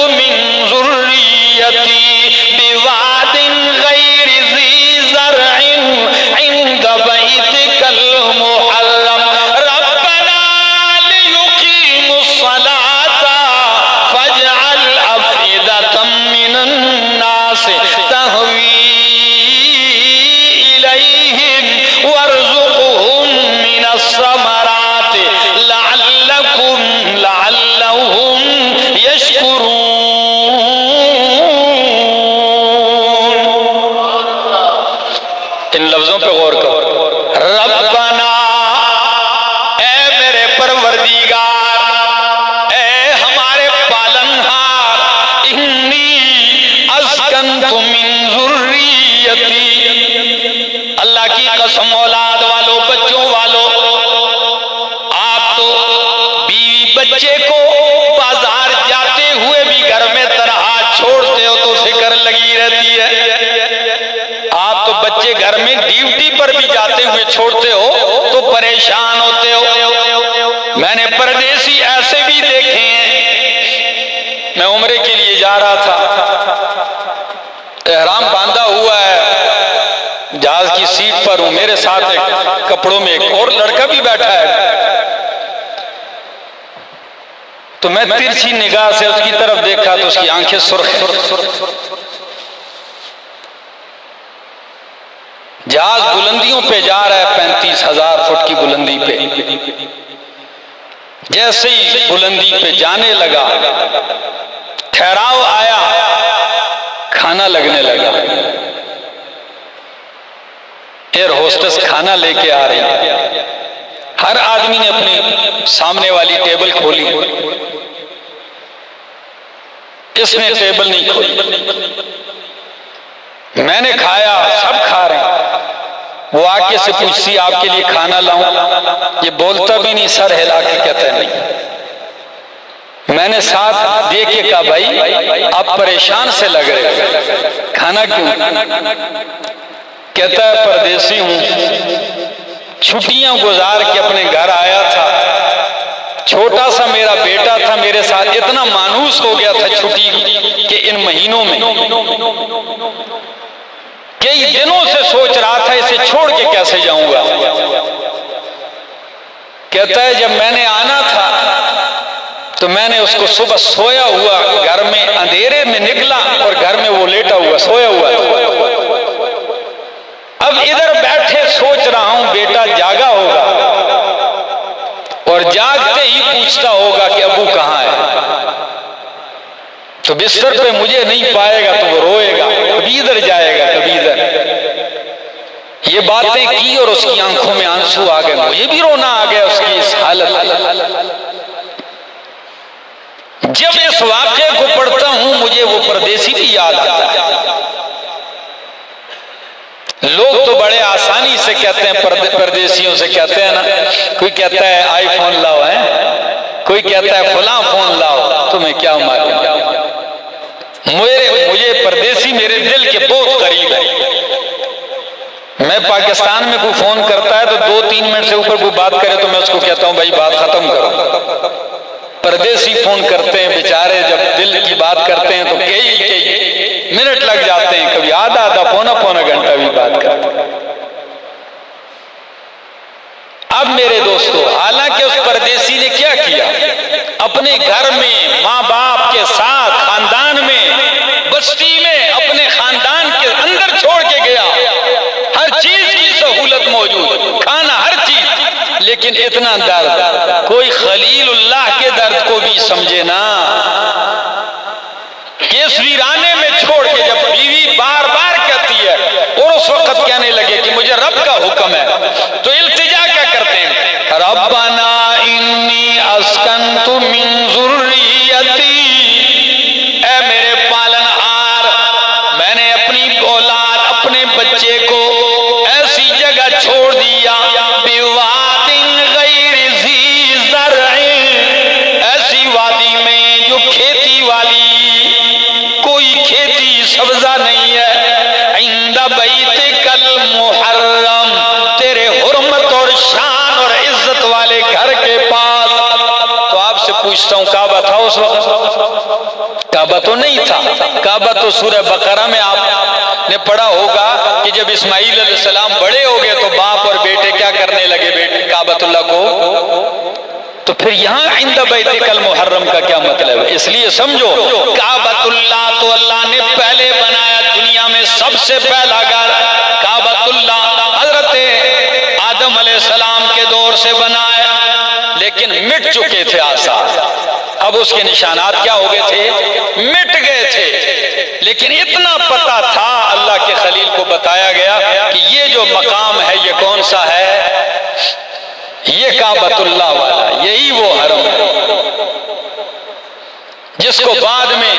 بچے کو بازار جاتے ہوئے بھی گھر میں تنہا چھوڑتے ہو تو فکر لگی رہتی ہے. آپ تو بچے گھر میں ڈیوٹی پر بھی جاتے ہوئے چھوڑتے ہو تو پریشان ہوتے ہو. میں نے پردیسی ایسے بھی دیکھے ہیں. میں عمرے کے لیے جا رہا تھا، احرام باندھا ہوا ہے، جہاز کی سیٹ پر ہوں، میرے ساتھ ایک کپڑوں میں ایک اور لڑکا بھی بیٹھا ہے. تو میں ترچھی نگاہ سے اس کی طرف دیکھا تو اس کی آنکھیں سرخ. جہاز بلندیوں پہ جا رہا ہے، 35,000 فٹ کی بلندی پہ. جیسے ہی بلندی پہ جانے لگا، ٹھہراؤ آیا، کھانا لگنے لگا. ایئر ہوسٹس کھانا لے کے آ رہی. ہر آدمی نے اپنے سامنے والی ٹیبل کھولی، اس نے ٹیبل نہیں کھولی. میں نے کھایا، سب کھا رہے ہیں. وہ آگے سے پوچھتی آپ کے لیے کھانا لاؤں؟ یہ بولتا بھی نہیں، سر ہلا کے کہتا ہے نہیں. میں نے ساتھ دیکھ کے کہا بھائی آپ پریشان سے لگ رہے، کھانا کیوں؟ کہتا ہے پردیسی ہوں، چھٹیاں گزار کے اپنے گھر آیا تھا، چھوٹا سا میرا بیٹا تھا میرے ساتھ، اتنا مانوس ہو گیا تھا چھٹی کہ ان مہینوں میں کئی دنوں سے سوچ رہا تھا اسے چھوڑ کے کیسے جاؤں گا. کہتا ہے جب میں نے آنا تھا تو میں نے اس کو صبح سویا ہوا گھر میں اندھیرے میں نکلا اور گھر میں وہ لیٹا ہوا سویا ہوا تھا. اب ادھر بیٹھے سوچ رہا ہوں بیٹا جاگا ہوگا اور جاگتے ہی پوچھتا ہوگا کہ ابو کہاں ہے. تو بستر پہ مجھے نہیں پائے گا تو وہ روئے گا، کبھی ادھر جائے گا کبھی ادھر. یہ باتیں کی اور اس کی آنکھوں میں آنسو آ گئے. مجھے بھی رونا آ گیا اس کی اس حالت. جب اس واقعے کو پڑھتا ہوں مجھے وہ پردیسی بھی یاد آتا ہے. لوگ تو بڑے آسانی سے کہتے ہیں، پردیسیوں سے کہتے ہیں نا، کوئی کہتا ہے آئی فون لاؤ ہے، کوئی کہتا ہے فلاں فون لاؤ. تمہیں کیا معلوم؟ مجھے پردیسی میرے دل کے بہت قریب ہے. میں پاکستان میں کوئی فون کرتا ہے تو 2-3 منٹ سے اوپر کوئی بات کرے تو میں اس کو کہتا ہوں بھائی بات ختم کرو. پردیسی فون کرتے ہیں بیچارے، جب دل کی بات کرتے ہیں تو کئی منٹ لگ جاتے ہیں، کبھی آدھا پونا گھنٹہ بھی بات کرتے ہیں. اب میرے دوستو، حالانکہ اس پردیسی نے کیا کیا؟ اپنے گھر میں ماں باپ کے ساتھ، خاندان میں، بستی میں، اپنے خاندان کے اندر چھوڑ کے گیا. ہر چیز کی سہولت موجود، کھانا، ہر چیز، لیکن اتنا درد. کوئی خلیل اللہ کے درد کو بھی سمجھے نا کہ اس ویرانے میں چھوڑ کے جب بیوی بار بار کہتی ہے اور اس وقت کہنے لگے کہ مجھے رب کا حکم ہے، تو التجا کیا کرتے ہیں؟ ربنا انی اسکنت من ذریتی، اے میرے پالن ہار، میں نے اپنی اولاد، اپنے بچے کو ایسی جگہ چھوڑ دیا، بواد غیر ذی زرع، ایسی وادی میں جو کھیتی والی، کوئی کھیتی سبزہ نہیں ہے، عند بیتک المحرم، تیرے حرمت اور شان اور عزت والے گھر کے پاس. تو آپ سے پوچھتا ہوں کعبہ تھا اس وقت؟ کعبہ تو نہیں تھا. کعبہ تو سورہ بقرہ میں آپ نے پڑھا ہوگا کہ جب اسماعیل علیہ السلام بڑے ہو گئے تو باپ اور بیٹے کیا کرنے لگے بیٹے کعبۃ اللہ کو. تو پھر یہاں عند بیتک المحرم کا کیا مطلب ہے؟ اس لیے سمجھو کعبۃ اللہ تو اللہ نے پہلے بنایا، دنیا میں سب سے پہلا گھر کعبۃ اللہ حضرت آدم علیہ السلام کے دور سے بنایا، لیکن مٹ چکے تھے آثار. اب اس کے نشانات کیا ہو گئے تھے؟ مٹ گئے تھے. لیکن اتنا پتہ تھا، اللہ کے خلیل کو بتایا گیا کہ یہ جو مقام ہے یہ کون سا ہے؟ یہ کعبۃ اللہ والا، یہی وہ حرم ہے جس کو بعد میں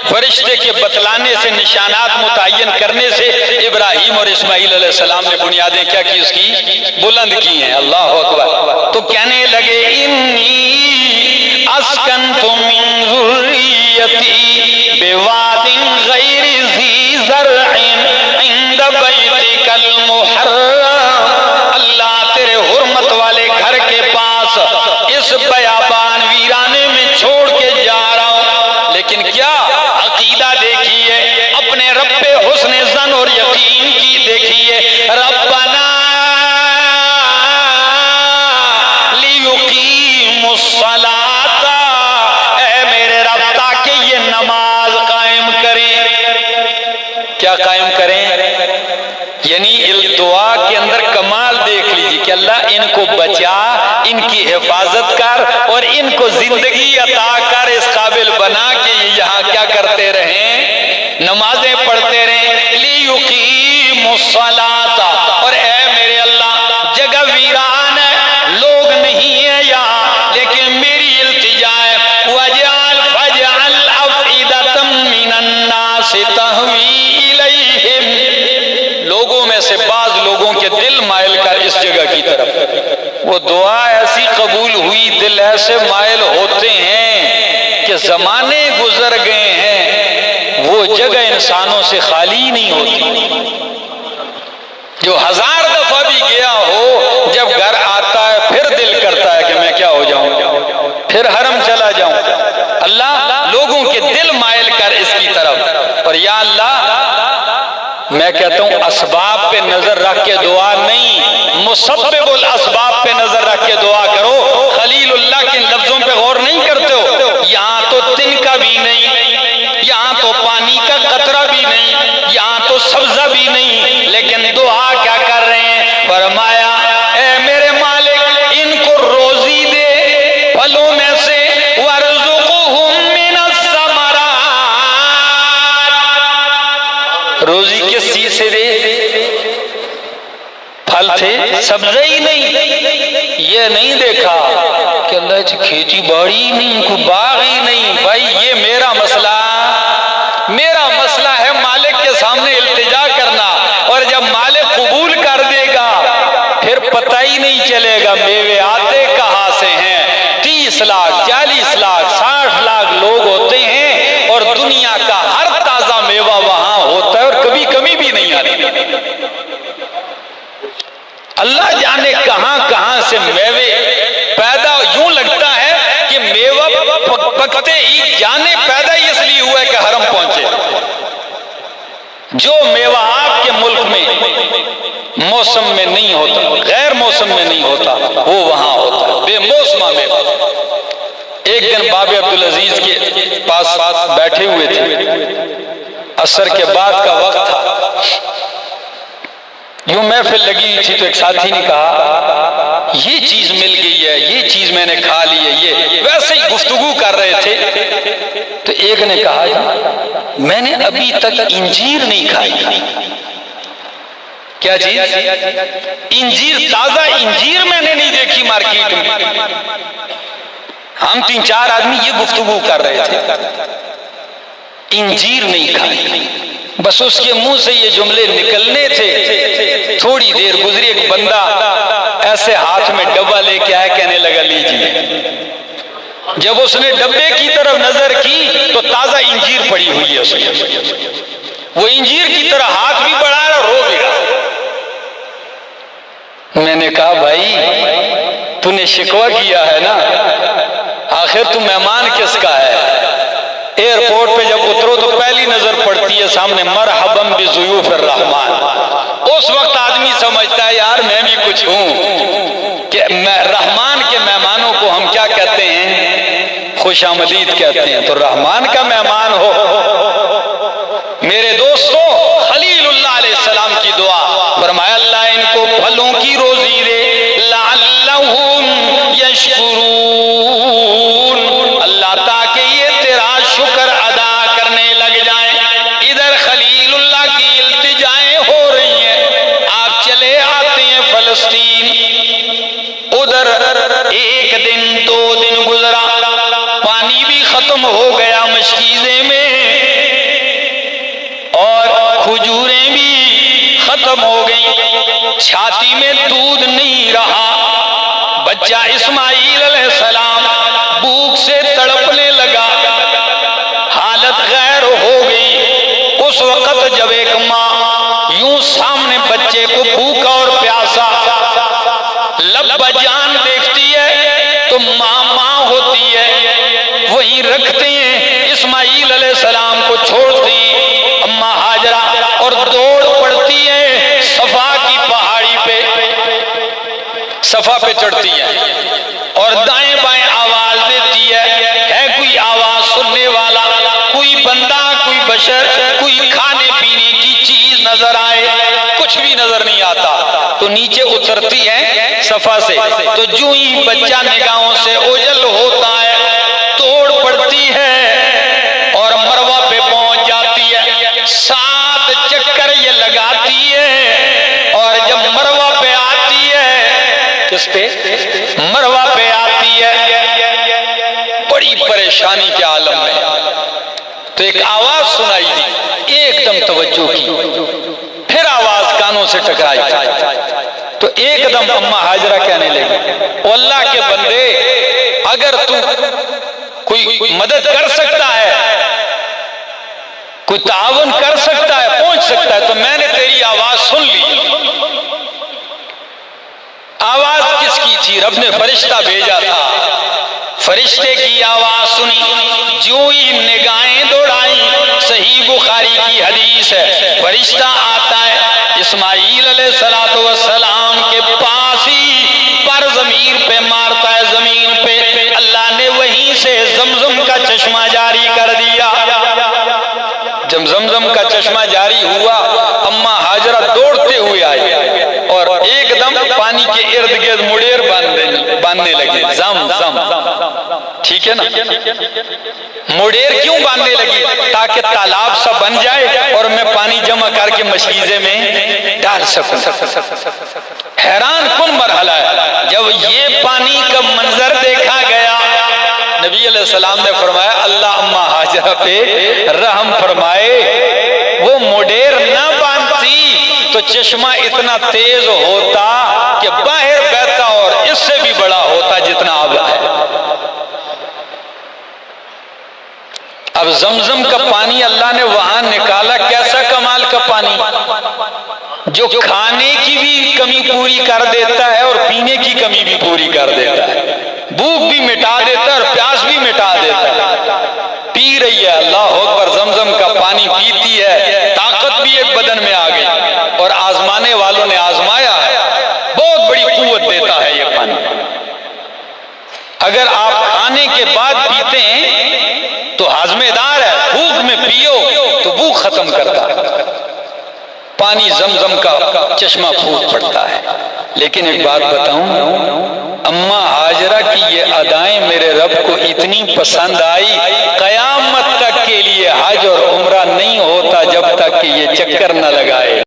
فرشتے کے بتلانے سے، نشانات متعین کرنے سے ابراہیم اور اسماعیل علیہ السلام نے بنیادیں کیا کی؟ اس کی بلند کی ہیں. اللہ اکبر. تو کہنے لگے انی زرع عند بیتک المحرم، اللہ تیرے حرمت والے گھر کے پاس اس بیابان ویرانے میں چھوڑ کے جا رہا ہوں، لیکن کیا عقیدہ دیکھیے، اپنے رب پہ حسن ظن اور یقین کی دیکھیے، ربنا لیقیموا الصلاۃ، اے میرے رب تاکہ یہ نماز قائم کریں۔ کیا قائم کریں؟ یعنی دعا کے اندر کمال دیکھ لیجیے کہ اللہ ان کو بچا، ان کی حفاظت کر اور ان کو زندگی عطا کر، اس قابل بنا کہ یہ یہاں کیا کرتے رہیں، نمازیں پڑھتے رہیں۔ لیقیموا الصلاۃ، اور اے میرے اللہ جگہ ویران ہے، لوگ نہیں ہیں یہاں، لیکن میری التجا ہے، وَاجْعَلْ فَاجْعَلْ أَفْئِدَةً مِّنَ النَّاسِ تَهْوِي إِلَيْهِمْ، لوگوں میں سے بعض لوگوں کے دل مائل کر اس جگہ کی طرف۔ وہ دعا ایسی قبول ہوئی، دل ایسے مائل ہوتے ہیں کہ زمانے گزر گئے ہیں، وہ جگہ انسانوں سے خالی نہیں ہوتی۔ جو 1000 دفعہ بھی گیا ہو، جب گھر آتا ہے پھر دل کرتا ہے کہ میں کیا ہو جاؤں، پھر حرم چلا جاؤں۔ اللہ لوگوں کے دل مائل کر اس کی طرف، اور یا اللہ میں کہتا ہوں اسباب پہ نظر رکھ کے دعا نہیں، مسبب الاسباب پہ نظر رکھ کے دعا کرو۔ خلیل اللہ کے لفظوں پہ غور نہیں کرتے ہو، یہاں تو تنکا بھی نہیں، یہاں تو پانی کا قطرہ بھی نہیں، یہاں تو سبزہ بھی نہیں، لیکن دعا کیا کر رہے ہیں؟ فرمایا اے میرے مالک ان کو روزی دے پھلوں میں سے، وَارْزُقْهُم مِّنَ الثَّمَرَاتِ، روزی کس چیز سے دے؟ پھل تھے، سبزہ ہی نہیں۔ یہ نہیں دیکھا کہ اللہ جی کھیتی باڑی نہیں، کوئی باغ ہی نہیں، بھائی یہ میرا مسئلہ ہے مالک کے سامنے التجا کرنا، اور جب مالک قبول کر دے گا پھر پتہ ہی نہیں چلے گا میوے آتے کہاں سے ہیں۔ 30 لاکھ 40 لاکھ 60 لاکھ لوگ ہوتے ہیں اور دنیا کا ہر تازہ میوہ وہاں ہوتا ہے اور کبھی کمی بھی نہیں آتی۔ اللہ جانے کہاں کہاں سے میوے پیدا، یوں لگتا ہے کہ میوہ پکتے ہی جانے پیدا ہی اس لیے ہوا ہے کہ حرم پہنچے۔ جو میوہ آپ کے ملک میں موسم میں نہیں ہوتا، غیر موسم میں نہیں ہوتا، وہ وہاں ہوتا ہے بے موسمہ میوہ۔ ایک دن باب عبدالعزیز کے پاس بیٹھے ہوئے تھے، عصر کے بعد کا وقت تھا، یوں محفل لگی تھی تو ایک ساتھی نے کہا یہ چیز مل گئی ہے، یہ چیز میں نے کھا لی ہے، یہ ویسے ہی گفتگو کر رہے تھے تو ایک نے کہا میں نے ابھی تک انجیر نہیں کھائی۔ کیا چیز؟ انجیر، تازہ انجیر میں نے نہیں دیکھی مارکیٹ میں۔ ہم 3-4 آدمی یہ گفتگو کر رہے تھے، انجیر نہیں کھائی، بس اس کے منہ سے یہ جملے نکلنے تھے۔ تھوڑی دیر گزری، ایک بندہ ایسے ہاتھ میں ڈبہ لے کے آیا، کہنے لگا لیجیے۔ جب اس نے ڈبے کی طرف نظر کی تو تازہ انجیر پڑی ہوئی ہے اس میں، وہ انجیر کی طرح ہاتھ بھی بڑھا رہا، رو بھی رہا۔ میں نے کہا بھائی تو نے شکوہ کیا ہے نا، آخر تو مہمان کس کا ہے؟ ایئرپورٹ پہ جب اترو تو پہلی نظر پڑتی ہے سامنے مرحباً بضیوف الرحمن۔ اس وقت آدمی سمجھتا ہے یار میں بھی کچھ ہوں، کہ رحمان کے مہمانوں کو ہم کیا کہتے ہیں؟ خوش آمدید کہتے ہیں۔ تو رحمان کا مہمان ہو۔ میرے دوستو، خلیل اللہ علیہ السلام کی دعا، فرمایا اللہ ان کو پھلوں کی روزی دے، لعلہم یشکرون، اللہ تاکہ یہ تیرا شکر ادا کرنے لگ جائیں۔ ادھر خلیل اللہ کی التجائیں ہو رہی ہیں، آپ چلے آتے ہیں فلسطین، ادھر 1 دن 2 دن گزرا، پانی بھی ختم ہو گیا مشکیزے میں، اور کھجوریں بھی ختم ہو گئیں، چھاتی میں دودھ نہیں رہا، بچہ اسماعیل علیہ السلام بھوک سے تڑپنے لگا، حالت غیر ہو گئی۔ اس وقت جب ایک صفا پہ چڑھتی ہیں اور دائیں بائیں آواز دیتی ہے کوئی آواز سننے والا، کوئی بندہ، کوئی بشر، کوئی کھانے پینے کی چیز نظر آئے، کچھ بھی نظر نہیں آتا تو نیچے اترتی ہے صفا سے، تو جو ہی بچہ نگاہوں سے اوجھل ہوتا ہے توڑ پڑتی ہے اور مروہ پہ پہنچ جاتی ہے، 7 چکر یہ لگاتی ہے، اور جب مروہ پہ آتی ہے، کس پہ؟ مروہ پہ آتی ہے، بڑی پریشانی کے عالم میں، تو ایک آواز سنائی دی، ایک دم توجہ کی، پھر آواز کانوں سے ٹکرائی تو ایک دم اماں ہاجرہ کہنے لگی، اللہ کے بندے اگر تو کوئی مدد کر سکتا ہے، کوئی تعاون کر سکتا ہے، پہنچ سکتا ہے، تو میں نے تیری آواز سن لی۔ آواز کس کی تھی؟ رب نے فرشتہ بھیجا تھا، فرشتے کی آواز سنی، جو ہی نگاہیں دوڑائیں، صحیح بخاری کی حدیث ہے، فرشتہ آتا ہے اسماعیل علیہ السلام کے پاس ہی پر ضمیر پہ مارتا ہے، زمین پہ، اللہ نے وہیں سے زمزم کا چشمہ جاری کر دیا۔ جب زمزم کا چشمہ جاری ہوا، اماں ہاجرہ دوڑتے ہوئے آئی اور ایک دم پانی کے ارد گرد مڈیر باندھنے لگی، زم زم، ٹھیک ہے نا؟ مڈیر کیوں باندھنے لگی؟ تاکہ تالاب سا بن جائے اور میں پانی جمع کر کے مشکیزے میں ڈال سکوں۔ حیران کن مرحلہ ہے، جب یہ پانی کا منظر دیکھا گیا، نبی علیہ السلام نے فرمایا اللہ اماں ہاجرہ پہ رحم فرمائے، وہ مڈیر نہ باندھتی تو چشمہ اتنا تیز ہوتا کہ باہر بہتا اور اس سے بھی بڑا ہوتا جتنا اب ہے۔ اب زمزم کا پانی اللہ نے وہاں نکالا، کیسا کمال کا پانی جو کھانے کی بھی کمی پوری کر دیتا ہے اور پینے کی کمی بھی پوری کر دیتا ہے، بھوک بھی مٹا دیتا ہے اور پیاس بھی مٹا دیتا ہے۔ پی رہی ہے، اللہ اکبر، زمزم کا پانی پیتی ہے، طاقت بھی ایک بدن میں آ گئی، اور آزمانے والوں نے آزمایا ہے، بہت بڑی قوت دیتا ہے یہ پانی۔ اگر آپ کھانے کے بعد پیتے ہیں تو ہاضمے دار ہے، بھوک میں پیو تو بھوک ختم کرتا ہے، پانی زمزم کا چشمہ پھوٹ پڑتا ہے۔ لیکن ایک بات بتاؤں، اماں ہاجرہ کی یہ ادائیں میرے رب کو اتنی پسند آئی، قیامت تک کے لیے حج اور عمرہ نہیں ہوتا جب تک کہ یہ چکر نہ لگائے۔